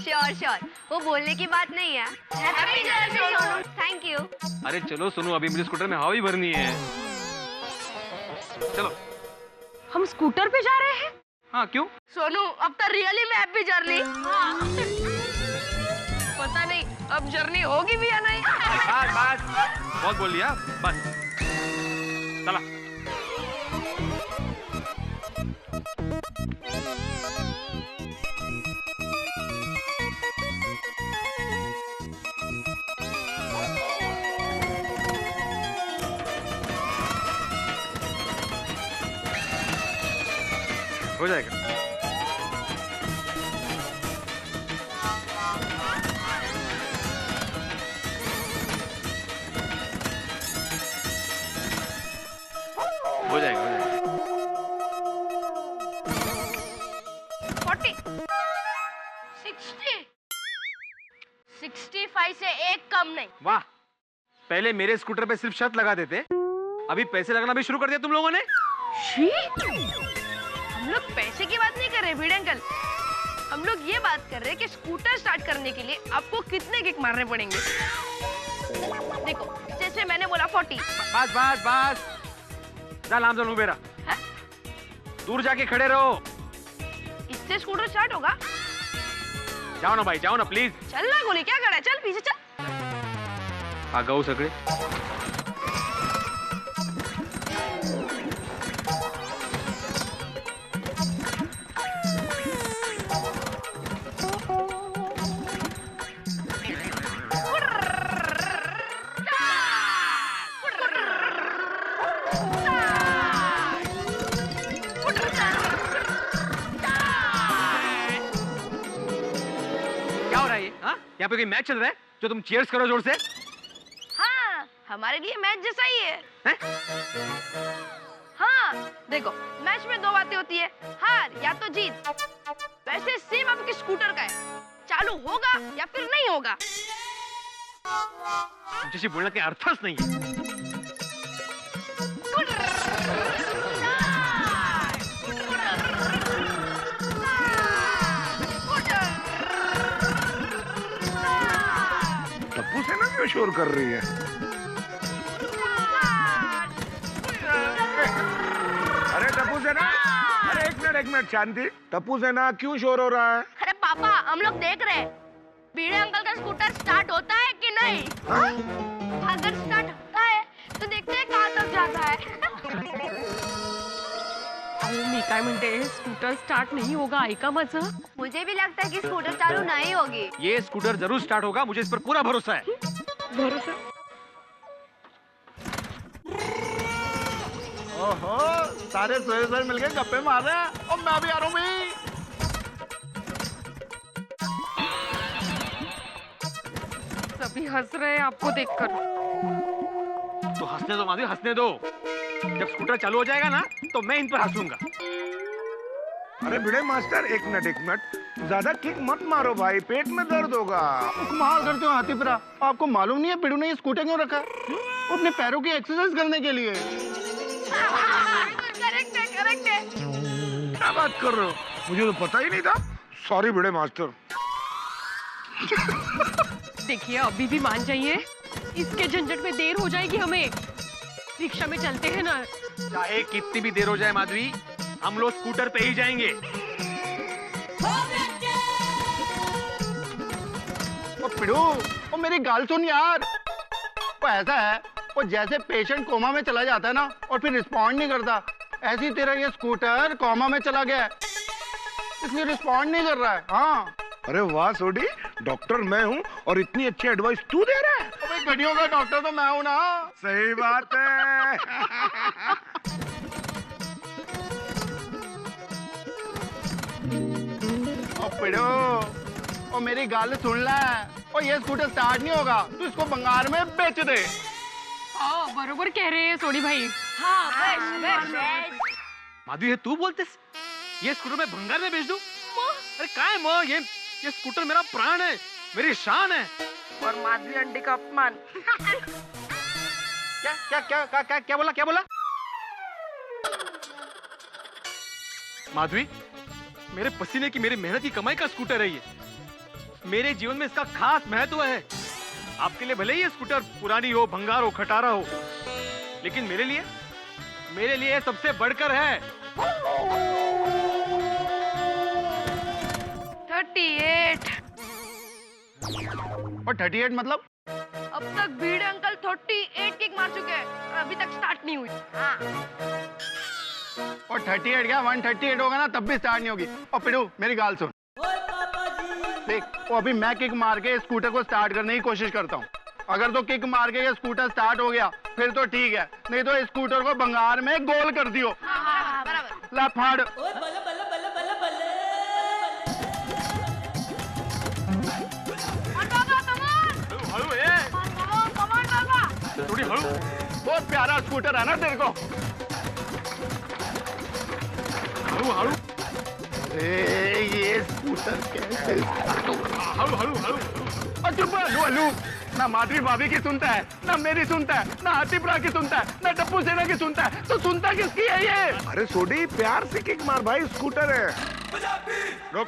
L: श्योर, वो बोलने की बात नहीं है। Happy journey Sonu. Thank you.
H: अरे चलो सोनू, अभी मुझे स्कूटर में हवा भी भरनी है। चलो।
J: हम स्कूटर पे जा रहे हैं?
H: हाँ, क्यों?
J: सोनू, अब तो रियली में हैप्पी जर्नी। पता नहीं अब जर्नी होगी भी या नहीं।
H: बस बहुत बोल लिया, बस चला। हो जाएगा। हो जाएगा, हो जाएगा।
J: 40, 60, 65 से एक कम नहीं।
H: वाह, पहले मेरे स्कूटर पे सिर्फ शर्त लगा देते, अभी पैसे लगना भी शुरू कर दिया तुम लोगों ने।
J: हम लोग पैसे की बात नहीं कर रहे भिड़े अंकल, हम लोग ये बात कर रहे हैं कि स्कूटर स्टार्ट करने के लिए आपको कितने किक मारने पड़ेंगे। देखो, जैसे मैंने बोला 40।
H: बस बस बस, जा लाम जन उबेरा, दूर जाके खड़े रहो।
J: इससे स्कूटर स्टार्ट होगा?
H: जाओ ना भाई, जाओ ना प्लीज।
J: चल ना गोली, क्या खड़ा है, चल पीछे चल।
H: आ गओ सगळे। यहाँ पे कोई मैच चल रहा है जो तुम चीयर्स करो जोर से?
J: हाँ, हमारे लिए मैच जैसा ही है। हाँ, देखो, मैच में 2 बातें होती है, हार या तो जीत। वैसे सेम आपके स्कूटर का है, चालू होगा या फिर नहीं होगा।
H: जैसे बोलने के अर्थस नहीं है। टप्पू से ना
N: क्यों शोर कर रही है? अरे टप्पू सेना, अरे एक मिनट शांति। टप्पू सेना क्यों शोर हो रहा है?
L: अरे पापा, हम लोग देख रहे हैं भिड़े अंकल का स्कूटर स्टार्ट होता है कि नहीं। अगर स्टार्ट होता है तो देखते हैं कहाँ तक जाता है।
F: मी काय म्हणते, स्कूटर स्टार्ट नहीं होगा, ऐका माझं.
L: मुझे भी लगता है कि स्कूटर चालू नहीं होगी.
H: ये स्कूटर जरूर स्टार्ट होगा, मुझे इस पर पूरा भरोसा है.
F: भरोसा?
N: ओहो, सारे सोए मिलके गप्पे मार रहे हैं और मैं भी आ रहा हूँ भाई.
F: सभी हंस रहे हैं आपको देखकर.
H: तो हंसने दो माधवी, हंसने दो. जब स्कूटर चालू हो जाएगा ना तो मैं इन पर हंसूंगा.
N: अरे भिड़े मास्टर, एक मिनट, ज्यादा किक मत मारो भाई, पेट में दर्द होगा.
O: कमाल करते हो हाथीपुरा, आपको मालूम नहीं है पिड़ू ने ये स्कूटर क्यों रखा? वो अपने पैरों की एक्सरसाइज करने के लिए.
L: करेक्ट है.
N: क्या बात कर रहे हो? मुझे तो पता ही नहीं था. सॉरी भिड़े मास्टर.
F: देखिए अभी भी मान जाइए, इसके झंझट में देर हो जाएगी हमें. रिक्शा में चलते हैं ना.
H: चाहे कितनी भी देर हो जाए माधवी, हम लोग स्कूटर पे ही जाएंगे.
O: ओ पिड़ू, ओ मेरी गाल सुन यार. वो ऐसा है, वो जैसे पेशेंट कोमा में चला जाता है ना और फिर रिस्पॉन्ड नहीं करता, ऐसी तेरा ये स्कूटर कोमा में चला गया है, इसलिए रिस्पॉन्ड नहीं कर रहा है. हाँ.
N: अरे वाह सोडी, डॉक्टर मैं हूँ और इतनी अच्छी एडवाइस तू दे रहा है.
O: भाई घड़ियों का डॉक्टर तो मैं हूँ ना.
N: सही बात है.
O: ओ पिड़ो, ओ मेरी गाल सुन ले. ओ ये स्कूटर स्टार्ट नहीं होगा, तू इसको बंगार में बेच दे.
F: हाँ बरोबर कह रहे हैं सोनी भाई.
L: हाँ बस.
H: माधवी, तू बोलते ये स्कूटर मैं भंगार में बेच दूं? अरे क्या है माँ, ये स्कूटर मेरा प्राण है, मेरी शान है.
F: और माधवी अंडे का अपमान.
H: क्या बोला? माधवी, मेरे पसीने की, मेरी मेहनत की कमाई का स्कूटर है ये. मेरे जीवन में इसका खास महत्व है. आपके लिए भले ही ये स्कूटर पुरानी हो, भंगार हो, खटारा हो, लेकिन मेरे लिए सबसे बढ़कर है.
L: 38.
O: और 38 मतलब?
L: अब तक भिड़े अंकल 38 किक मार चुके हैं, अभी तक स्टार्ट नहीं हुई. हाँ.
O: और 38 क्या 138 होगा ना, तब भी स्टार्ट नहीं होगी. और पिड़ू मेरी गाल सुन. देख, वो अभी मैं किक मार के स्कूटर को स्टार्ट करने की कोशिश करता हूँ. अगर तो किक मार के ये स्कूटर स्टार्ट हो गया फिर तो ठीक है, नहीं तो स्कूटर को बंगार में गोल कर दियो.
L: हाँ, बराबर.
O: ला फाड़.
H: थोड़ी हळू.
O: बहुत प्यारा स्कूटर है ना तेरे को.
H: हळू.
O: ये स्कूटर कैसे?
H: हळू.
O: चुप लू. ना माधवी भाभी की सुनता है, ना मेरी सुनता है, ना हाथीपुरा की सुनता है, ना टप्पू सेना की सुनता है. तो सुनता किसकी है ये?
N: अरे सोडी, प्यार से किक मार भाई, स्कूटर है. रुक,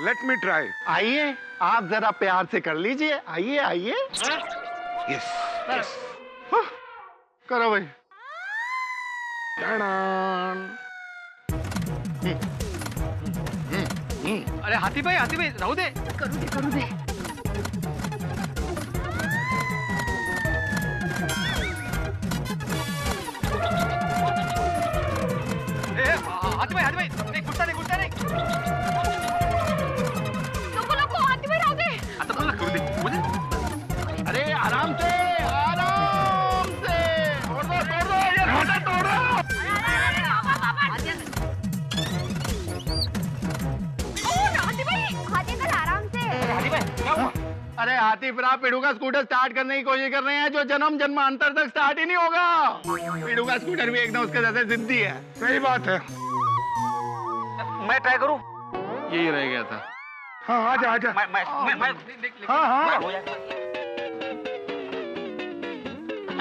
N: लेट मी ट्राई.
O: आइए, आप जरा प्यार से कर लीजिए. आइए.
N: यस.
O: करो भाई.
H: अरे हाथी भाई राहू दे.
F: करू दे.
H: हाथी भाई नहीं, गुस्सा नहीं.
L: नको हाथी भाई राहू दे.
H: आता बोला करू दे मुझे.
O: अरे आराम से. तोड़ दो. अरे हाथीपुरा, पिड़ू का स्कूटर स्टार्ट करने की कोशिश कर रहे हैं जो जन्मांतर तक स्टार्ट ही नहीं होगा. पिड़ू का स्कूटर भी एकदम उसके जैसे जिद्दी है.
N: सही बात है.
H: मैं ट्राई करूं? यही रह गया था.
N: हाँ आजा. हाँ.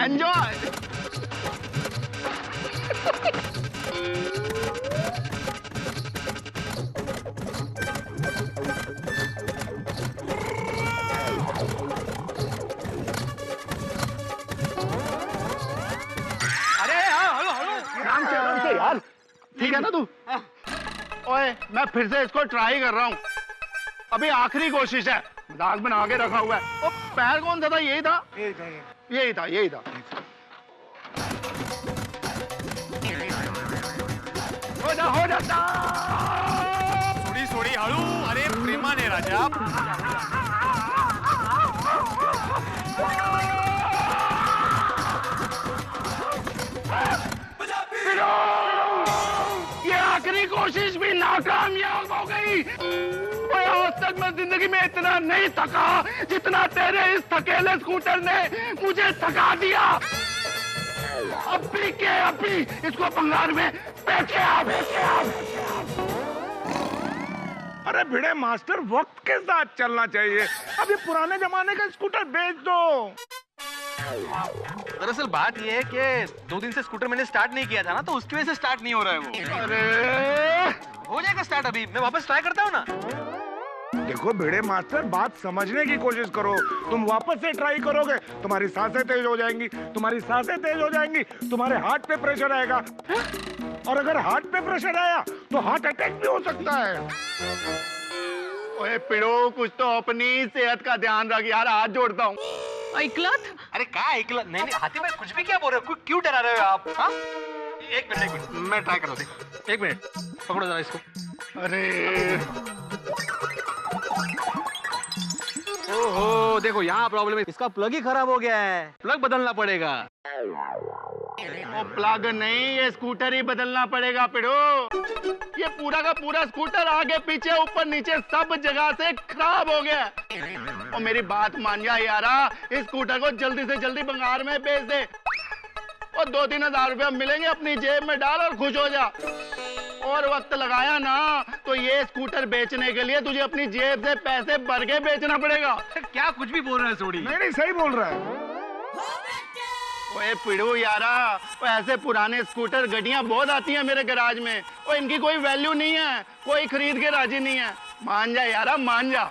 O: एंजॉय. ठीक है ना तू? ओए मैं फिर से इसको ट्राई कर रहा हूँ, अभी आखिरी कोशिश है। मजाक बना के रखा हुआ है। ओ पैर कौन सा था? यही था, यही था, यही था। हो जाता।
H: सोडी सोडी हळू, अरे प्रेमाने राजा।
O: ये आखिरी कोशिश भी नाकामयाब हो गई। आज तक मैं जिंदगी में इतना नहीं थका जितना तेरे इस थकेले स्कूटर ने मुझे थका दिया। अभी के अभी इसको भंगार में बेचे आप।
N: अरे भिड़े मास्टर, वक्त के साथ चलना चाहिए। अभी पुराने जमाने का स्कूटर बेच दो।
H: दरअसल बात यह है कि 2 दिन से स्कूटर मैंने स्टार्ट नहीं किया था ना, तो उसकी वजह से स्टार्ट नहीं हो रहा है वो।
O: अरे
H: हो जाएगा स्टार्ट, अभी मैं वापस ट्राई करता हूँ ना।
N: देखो भिड़े मास्टर, बात समझने की कोशिश करो। तुम वापस से ट्राई करोगे, तुम्हारी सांसें तेज हो जाएंगी, तुम्हारी सांसें तेज हो जाएंगी, तुम्हारे हार्ट पे प्रेशर आएगा, और अगर हार्ट पे प्रेशर आया तो हार्ट अटैक भी हो सकता है।
O: ओए पिड़ो, कुछ तो अपनी सेहत का ध्यान रख यार, हाथ जोड़ता हूँ।
F: ऐकलत?
H: अरे क्या ऐकलत? नहीं हाथी भाई, कुछ भी क्या बोल रहे हो? क्यों डरा रहे हो आप? हाँ, एक मिनट मैं ट्राई कर रहा हूँ। एक मिनट पकड़ो जरा इसको।
O: अरे
H: ओहो, देखो यहाँ प्रॉब्लम है, इसका प्लग ही खराब हो गया है, प्लग बदलना पड़ेगा।
O: वो प्लग नहीं, ये स्कूटर ही बदलना पड़ेगा पिड़ो। ये पूरा का पूरा स्कूटर आगे पीछे ऊपर नीचे सब जगह से खराब हो गया। और मेरी बात मान जा यारा, इस स्कूटर को जल्दी से जल्दी भंगार में बेच दे और 2-3 हजार रुपया मिलेंगे, अपनी जेब में डाल और खुश हो जा। और वक्त लगाया ना तो ये स्कूटर बेचने के लिए तुझे अपनी जेब से पैसे भर के बेचना पड़ेगा।
H: क्या कुछ भी बोल रहा है सोडी?
N: नहीं सही बोल रहा है।
O: ओए पिड़ू यारा, ऐसे पुराने स्कूटर गाड़ियां बहुत आती हैं मेरे गैराज में, और इनकी कोई वैल्यू नहीं है, कोई खरीद के राजी नहीं है। मान जा यारा, मान जा।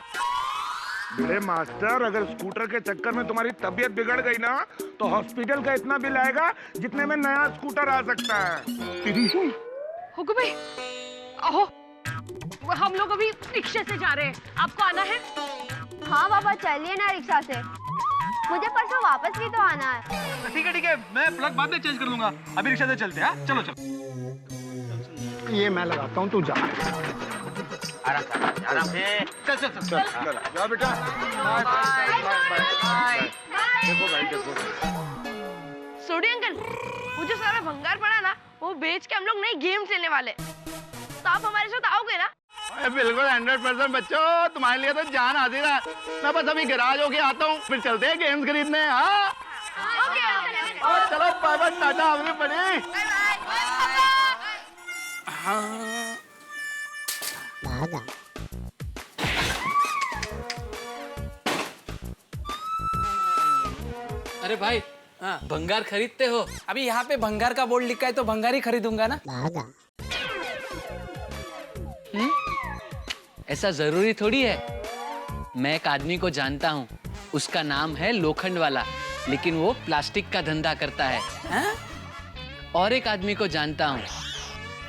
N: भिड़े मास्टर, अगर स्कूटर के चक्कर में तुम्हारी तबीयत बिगड़ गई ना तो हॉस्पिटल का इतना बिल आएगा जितने में नया स्कूटर आ सकता है।
F: हुक्म भाई, आहो, हम लोग अभी रिक्शे से जा रहे हैं, आपको आना है?
L: हाँ बाबा, चलिए ना रिक्शा से, मुझे परसों वापस भी तो आना है।
H: ठीक है, मैं प्लग बाद में चेंज कर लूंगा, अभी रिक्शा से चलते हैं। चलो चलो।
O: ये मैं लगाता हूँ, तू जा।
H: आराम से। चल
N: जाओ बेटा। देखो भाई, देखो
J: सोडी अंकल, वो जो सारा भंगार पड़ा ना, वो बेच के हम लोग नई गेम खेलने वाले, तो आप हमारे साथ आओगे ना?
O: बिल्कुल 100% बच्चों, तुम्हारे लिए तो जान हाजिर है। मैं बस अभी गैराज होके आता हूँ, फिर चलते हैं गेम्स खरीदने। हाँ चलो, बाय बाय, टाटा, हमने बने।
M: अरे भाई, भंगार खरीदते हो?
K: अभी यहाँ पे भंगार का बोर्ड लिखा है तो भंगार ही खरीदूंगा ना।
M: ऐसा जरूरी थोड़ी है। मैं एक आदमी को जानता हूँ, उसका नाम है लोखंड वाला, लेकिन वो प्लास्टिक का धंधा करता है। और एक आदमी को जानता हूँ,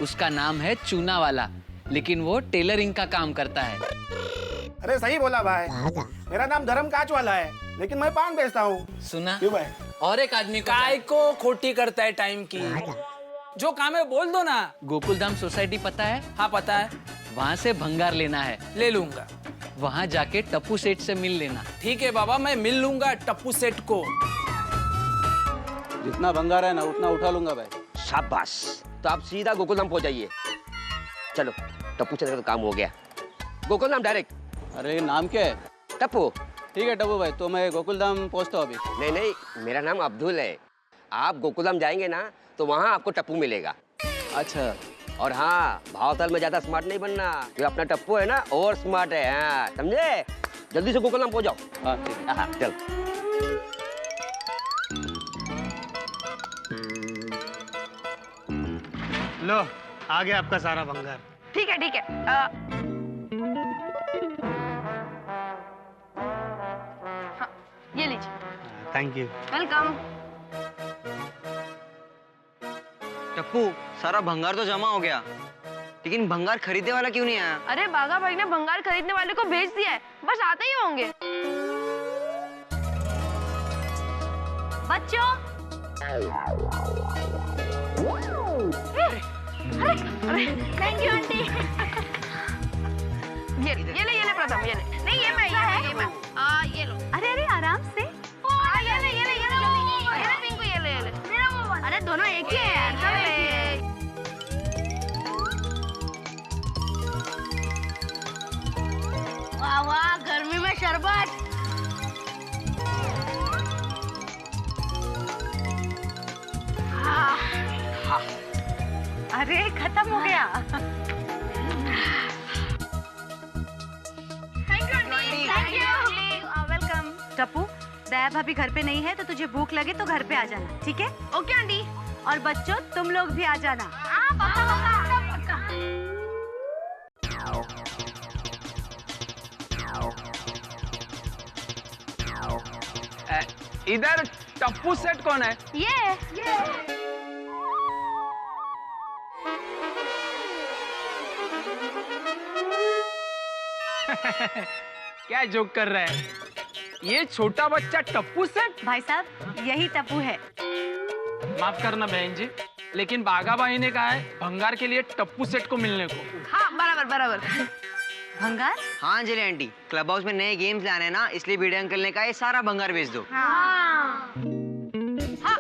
M: उसका नाम है चूना वाला, लेकिन वो टेलरिंग का काम करता है।
K: अरे सही बोला भाई, मेरा नाम धर्म काच वाला है, लेकिन मैं पान बेचता हूँ।
M: सुना?
K: क्यों भाई?
M: और एक आदमी
K: काय को खोटी करता है टाइम की, जो काम है बोल दो ना।
M: गोकुलधाम सोसाइटी पता है?
K: हाँ पता है।
M: वहाँ से भंगार लेना है।
K: ले लूंगा।
M: वहाँ जाके टप्पू सेठ से मिल लेना।
K: ठीक है बाबा, मैं मिल लूंगा टप्पू सेठ को।
I: जितना भंगार है ना उतना उठा लूंगा भाई। शाबाश, तो आप सीधा गोकुलधाम पहुंच जाइए। चलो, टप्पू सेठ का तो काम हो गया, गोकुलधाम डायरेक्ट।
P: अरे नाम क्या है?
I: टप्पू।
P: ठीक है टप्पू भाई, तो मैं गोकुलधाम पहुंचता हूँ अभी।
I: नहीं नहीं, मेरा नाम अब्दुल है। आप गोकुलधाम जाएंगे ना तो वहाँ आपको टप्पू मिलेगा।
P: अच्छा।
I: और हाँ, भावताल में ज्यादा स्मार्ट नहीं बनना, जो अपना टप्पू है ना और स्मार्ट है। हाँ समझे? जल्दी से गोकुलधाम पहुंच जाओ।
P: हाँ ठीक है।
I: हाँ चल।
C: लो, आ गया आपका सारा भंगार।
J: ठीक है ठीक है। हाँ, ये लीजिए।
C: Thank you.
J: वेलकम।
Q: टप्पू, सारा भंगार तो जमा हो गया, लेकिन भंगार खरीदने वाला क्यों नहीं आया?
J: अरे बागा भाई ने भंगार खरीदने वाले को भेज दिया है, बस आते ही होंगे।
L: बच्चों,
J: अरे
L: थैंक यू आंटी।
J: ये ले प्रथम, ये ले। नहीं ये मैं ये लो।
L: अरे अरे आराम से।
J: ये ले पिंकू, ये ले।
L: अरे दोनों एक ही है यार। वाह वाह, गर्मी में शरबत।
F: अरे खत्म हो गया।
L: Thank you. वेलकम।
F: टप्पू, दया भाभी घर पे नहीं है तो तुझे भूख लगे तो घर पे आ जाना, ठीक है?
J: Okay aunty.
F: और बच्चों तुम लोग भी आ जाना।
H: इधर टप्पू सेट कौन है?
L: ये
H: क्या जोक कर रहा है? ये छोटा बच्चा टप्पू सेट?
F: भाई साहब यही टप्पू है।
H: माफ करना बहन जी, लेकिन बागा भाई ने कहा है भंगार के लिए टप्पू सेट को मिलने को।
J: हाँ बराबर।
F: भंगार?
Q: हाँ अंजलि आंटी, क्लब हाउस में नए गेम्स लाने हैं ना, इसलिए भिड़े अंकल ने कहा ये सारा भंगार बेच दो।
J: हाँ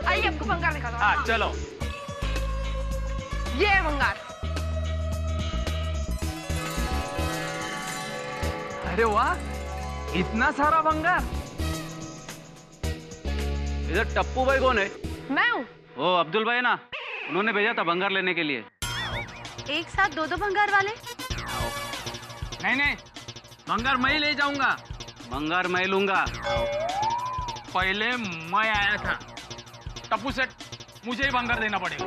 J: आइए आपको भंगार दिखा दो।
H: हाँ चलो।
J: ये है भंगार।
H: अरे वाह, इतना सारा भंगार।
P: इधर टप्पू भाई कौन है?
J: मैं हूँ।
P: वो अब्दुल भाई ना, उन्होंने भेजा था भंगार लेने के लिए।
F: एक साथ दो भंगार वाले?
H: नहीं, भंगार मैं ही ले जाऊंगा।
P: भंगार मैं लूंगा।
H: पहले मैं आया था। टप्पू सेट, मुझे ही भंगार देना पड़ेगा।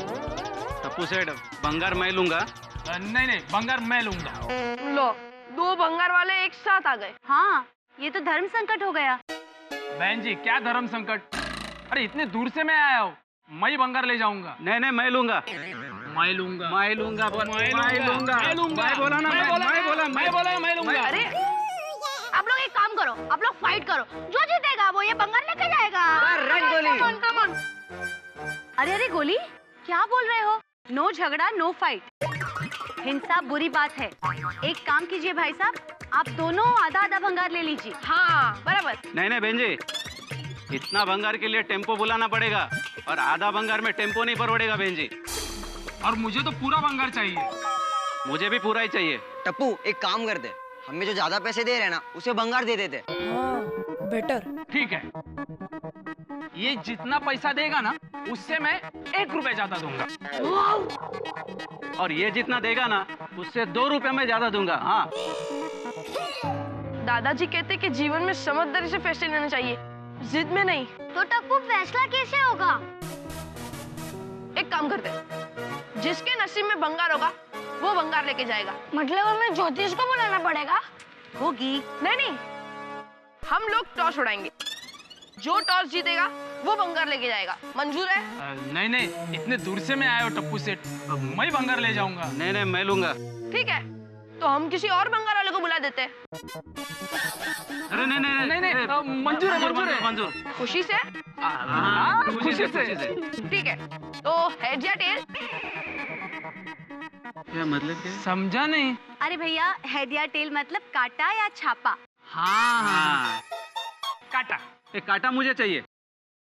P: टप्पू सेट, भंगार मैं लूंगा।
H: नहीं, भंगार मैं लूंगा।
J: लो, दो भंगार वाले एक साथ आ गए।
F: हाँ, ये तो धर्म संकट हो गया।
H: बहन जी, क्या धर्म संकट? अरे इतने दूर से मैं आया हूँ, मैं ही भंगार ले जाऊंगा।
P: नहीं, मैं लूंगा।
H: मैं लूंगा।
P: मैं लूंगा।
H: मैं लूंगा।
L: अरे आप लोग एक काम करो, आप लोग फाइट करो, जो जीतेगा वो ये भंगार लेके जाएगा।
J: कौन?
F: अरे गोली, क्या बोल रहे हो? नो झगड़ा नो फाइट। हिंसा बुरी बात है। एक काम कीजिए भाई साहब, आप दोनों आधा भंगार ले लीजिए।
J: हाँ बराबर।
P: नहीं बहन जी, इतना भंगार के लिए टेम्पो बुलाना पड़ेगा, और आधा भंगार में टेम्पो नहीं परवड़ेगा बहन जी।
H: और मुझे तो पूरा भंगार चाहिए।
P: मुझे भी पूरा ही चाहिए।
Q: टप्पू एक काम कर दे, हमें जो ज्यादा पैसे दे रहे हैं ना, उसे भंगार दे देते।
J: बेटर।
H: ठीक है, ये जितना पैसा देगा ना, उससे मैं 1 रुपए ज्यादा दूंगा।
P: और ये जितना देगा ना, उससे 2 रुपए मैं ज्यादा दूंगा। हाँ।
J: दादाजी कहते कि जीवन में समझदारी से फैसले लेने चाहिए, जिद में नहीं।
L: तो टप्पू फैसला कैसे होगा?
J: एक काम करते हैं, जिसके नसीब में भंगार होगा वो भंगार लेके जाएगा।
L: मतलब हमें ज्योतिष को बुलाना पड़ेगा?
J: होगी। नहीं, हम लोग टॉस उड़ाएंगे, जो टॉस जीतेगा वो भंगार लेके जाएगा। मंजूर है?
H: नहीं, इतने दूर से मैं आया हूँ टप्पू सेट, मैं ही भंगार ले जाऊंगा।
P: नहीं, मैं लूंगा।
J: ठीक है, तो हम किसी और भंगार वाले को बुला देते हैं।
P: अरे नहीं, मंजूर।
J: खुशी से?
H: हाँ, खुशी से।
J: ठीक है, तो हेड या टेल?
P: क्या मतलब क्या?
H: समझा नहीं।
F: अरे भैया, हेड या टेल मतलब काटा या छापा।
H: हाँ, काटा।
P: काटा मुझे चाहिए।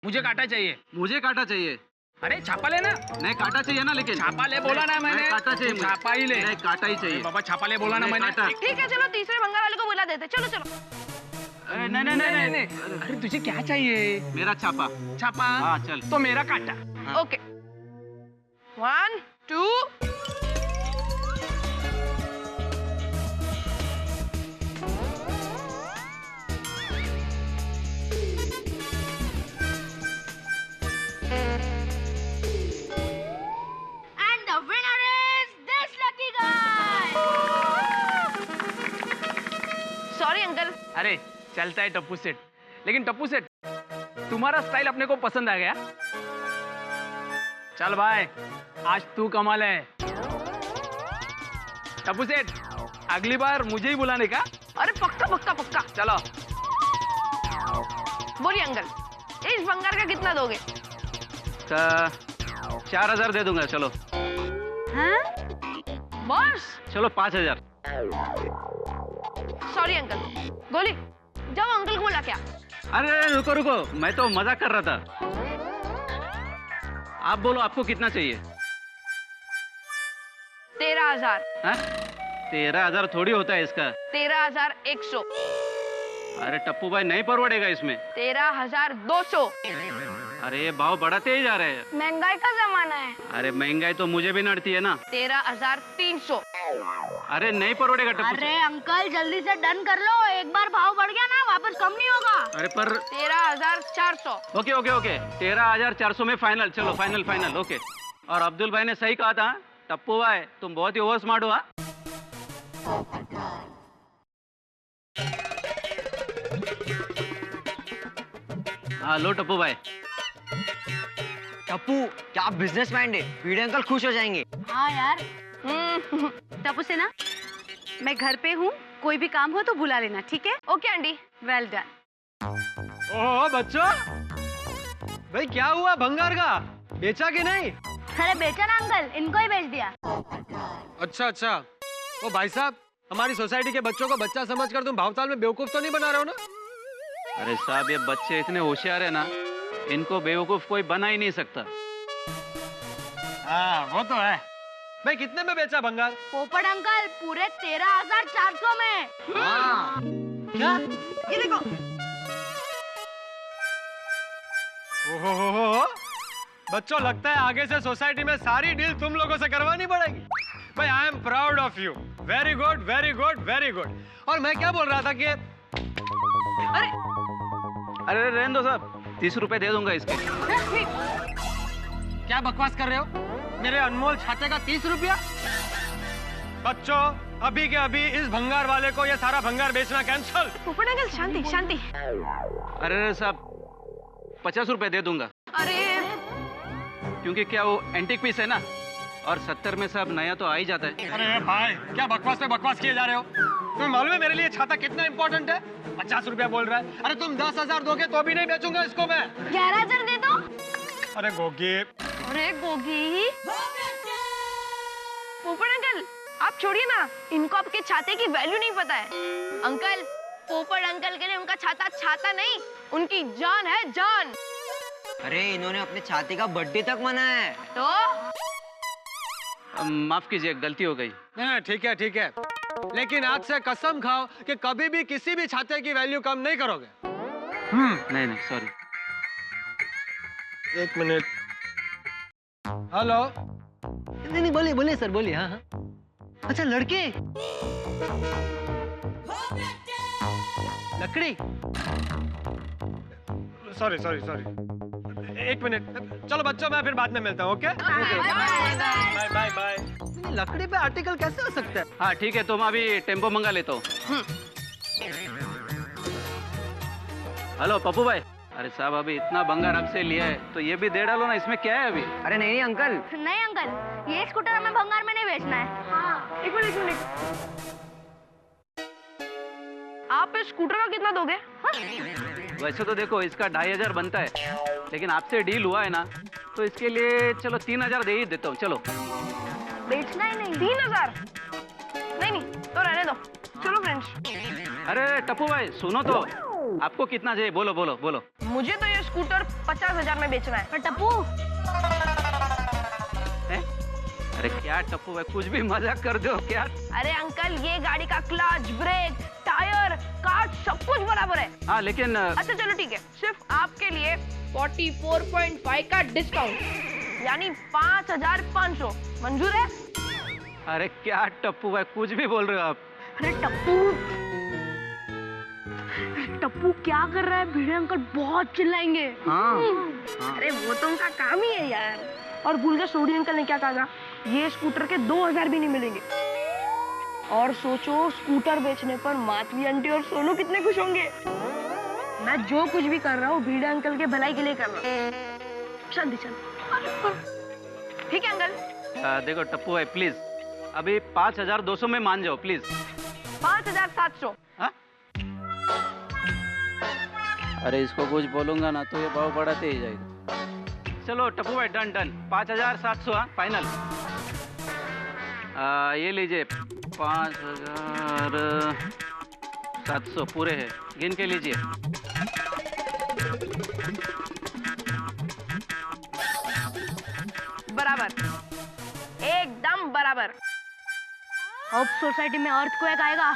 H: मुझे काटा चाहिए।
P: मुझे काटा चाहिए।
H: अरे छापा लेना।
P: नहीं, काटा चाहिए ना, लेकिन
H: छापा ले बोला ना मैंने।
P: काटा चाहिए।
H: छापा ही ले।
P: नहीं, काटा ही चाहिए।
H: बाबा छापा ले बोला ना मैंने।
J: ठीक है, चलो तीसरे भंगार वाले को बुला देते। चलो।
H: नहीं। अरे तुझे क्या चाहिए?
P: मेरा छापा।
H: छापा?
P: हाँ चल।
H: तो मेरा काटा।
J: Okay, 1 2
L: And the winner is this lucky guy.
J: Sorry uncle.
H: अरे चलता है टप्पू सेट, लेकिन टप्पू सेट तुम्हारा स्टाइल अपने को पसंद आ गया। चल भाई, आज तू कमाल है। टप्पू सेठ, अगली बार मुझे ही बुलाने का।
J: अरे पक्का पक्का पक्का।
H: चलो।
J: बोलिए अंकल, इस भंगार का कितना दोगे?
P: 4000 दे दूंगा। चलो।
J: हाँ? बस?
P: चलो 5000।
J: Sorry uncle. गोली, जाओ अंकल को बुला क्या?
P: अरे रुको रुको, मैं तो मजाक कर रहा था। आप बोलो आपको कितना चाहिए?
J: 13,000।
P: 13,000 थोड़ी होता है इसका।
J: 13,100।
P: अरे टप्पू भाई नहीं परवड़ेगा इसमें।
J: 13,200।
P: अरे ये भाव बढ़ाते ही जा रहे हैं।
J: महंगाई का जमाना है।
P: अरे महंगाई तो मुझे भी नड़ती है ना।
J: 13,300।
P: अरे नहीं परवड़ेगा टप्पू।
L: अरे अंकल जल्दी से डन कर लो, एक बार भाव बढ़ गया ना वापस कम नहीं होगा।
P: अरे पर
J: 13,400।
P: ओके ओके ओके, 13,400 में फाइनल। चलो फाइनल फाइनल ओके। और अब्दुल भाई ने सही कहा था, टप्पू भाई तुम बहुत ही ओवर स्मार्ट हो। हाँ लो टप्पू भाई।
Q: टप्पू, क्या आप बिजनेस माइंड है? भिड़े अंकल खुश हो जाएंगे।
F: हाँ यार। टप्पू से ना, मैं घर पे हूँ, कोई भी काम हो तो बुला लेना, ठीक है?
J: Okay aunty.
F: Well done.
G: Oh बच्चों, भाई क्या हुआ भंगार का? बेचा कि नहीं?
L: अरे बेचा ना अंकल, इनको ही बेच दिया।
G: अच्छा अच्छा। ओ भाई साहब, हमारी सोसाइटी के बच्चों को बच्चा समझकर तुम भावताल में बेवकूफ तो नहीं बना रहे हो ना?
P: अरे साहब ये बच्चे इतने होशियार है ना, इनको बेवकूफ कोई बना ही नहीं सकता।
G: हाँ वो तो है। भाई कितने में बेचा भंगार?
L: पोपट अंकल पूरे 13,400 में।
G: क्या?
J: ये देखो।
G: ओहो, बच्चों लगता है आगे से सोसाइटी में सारी डील तुम लोगों से करवानी पड़ेगी। भाई I am proud of you. Very good very good very good. और मैं क्या बोल रहा था कि
P: अरे रहने दो साहब, 30 रुपए दे दूंगा इसके।
G: क्या बकवास कर रहे हो? मेरे अनमोल छाते का 30 रुपया? बच्चों अभी के अभी इस भंगार वाले को ये सारा भंगार बेचना कैंसल।
J: पोपट अंकल शांति शांति।
P: अरे साहब 50 रुपए दे दूंगा।
J: अरे
P: क्योंकि क्या वो एंटीक पीस है ना, और 70 में सब नया तो आ ही जाता है।
G: अरे भाई क्या बकवास पे बकवास किए जा रहे हो? तुम्हें मालूम है मेरे लिए छाता कितना इंपॉर्टेंट है? 50 रुपया बोल रहा है। अरे तुम 10,000 दोगे तो भी नहीं बेचूंगा इसको मैं।
L: 11,000 दे दो।
G: अरे गोगी।
J: अरे गोगी। पोपट अंकल आप छोड़िए ना, इनको आपके छाते की वैल्यू नहीं पता है। अंकल, पोपट अंकल के लिए उनका छाता छाता नहीं, उनकी जान है जान।
Q: अरे इन्होंने अपने छाते का बर्थडे तक मनाया है।
J: तो
P: माफ कीजिए, गलती हो गई।
G: ठीक है ठीक है, लेकिन आज से कसम खाओ कि कभी भी किसी भी छाते की वैल्यू कम नहीं करोगे।
P: नहीं नहीं सॉरी।
G: 1 मिनट। हेलो। नहीं नहीं बोलिए बोलिए सर बोलिए। हाँ हाँ। अच्छा लड़के, लकड़ी। सॉरी सॉरी सॉरी, 1 मिनट। चलो बच्चों मैं फिर बाद में मिलता हूँ। Okay bye bye bye. लकड़ी पे आर्टिकल कैसे हो सकता है?
P: हाँ ठीक है, तो मैं अभी टेम्पो मंगा लेता हूँ। हेलो पप्पू भाई। अरे साहब अभी इतना भंगार आपसे लिया है तो ये भी दे डालो ना, इसमें क्या है अभी?
Q: अरे नहीं नहीं अंकल।
L: नहीं अंकल, ये स्कूटर हमें भंगार में नहीं बेचना है। हाँ।
J: एक मिनट। आप इस स्कूटर का कितना दोगे? हाँ?
P: वैसे तो देखो इसका 2,500 बनता है, लेकिन आपसे डील हुआ है ना, तो इसके लिए चलो 3,000 दे ही देता हूँ। चलो।
J: बेचना ही नहीं? 3,000? नहीं तो रहने दो। चलो फ्रेंड्स।
P: अरे टप्पू भाई सुनो तो, आपको कितना चाहिए? बोलो बोलो बोलो।
J: मुझे तो ये स्कूटर 50,000 में बेचना है।
L: पर टप्पू।
P: अरे क्या टप्पू भाई, कुछ भी मजाक कर दो क्या?
J: अरे अंकल ये गाड़ी का क्लच, ब्रेक, टायर, कार्ड सब कुछ बराबर है।
P: हाँ लेकिन
J: अच्छा चलो ठीक है, सिर्फ आपके लिए 44.5 का डिस्काउंट, यानी 5,500 मंजूर है?
P: अरे क्या टप्पू भाई कुछ भी बोल रहे हो आप?
L: अरे टप्पू क्या कर रहा है? भिड़े अंकल बहुत चिल्लाएंगे।
P: हाँ।
J: अरे वो तो उनका काम ही है यार। और भूल गए सोडी अंकल ने क्या कहा? ये स्कूटर के 2,000 भी नहीं मिलेंगे। और सोचो स्कूटर बेचने पर माधवी आंटी और सोनू कितने खुश होंगे। मैं जो कुछ भी कर रहा हूँ भिड़े अंकल के भलाई के लिए कर रहा हूँ। शांति शांति।
L: ठीक है अंकल।
P: देखो टप्पू भाई प्लीज अभी 5200 में मान जाओ प्लीज।
L: 5700।
P: अरे इसको कुछ बोलूंगा ना तो ये भाव बढ़ाते ही जाएगा। चलो टप्पू भाई डन डन 5700 फाइनल। ये लीजिए 5700 पूरे हैं, गिन के लीजिए।
L: बराबर, एकदम बराबर। अब सोसाइटी में अर्थक्वेक आएगा।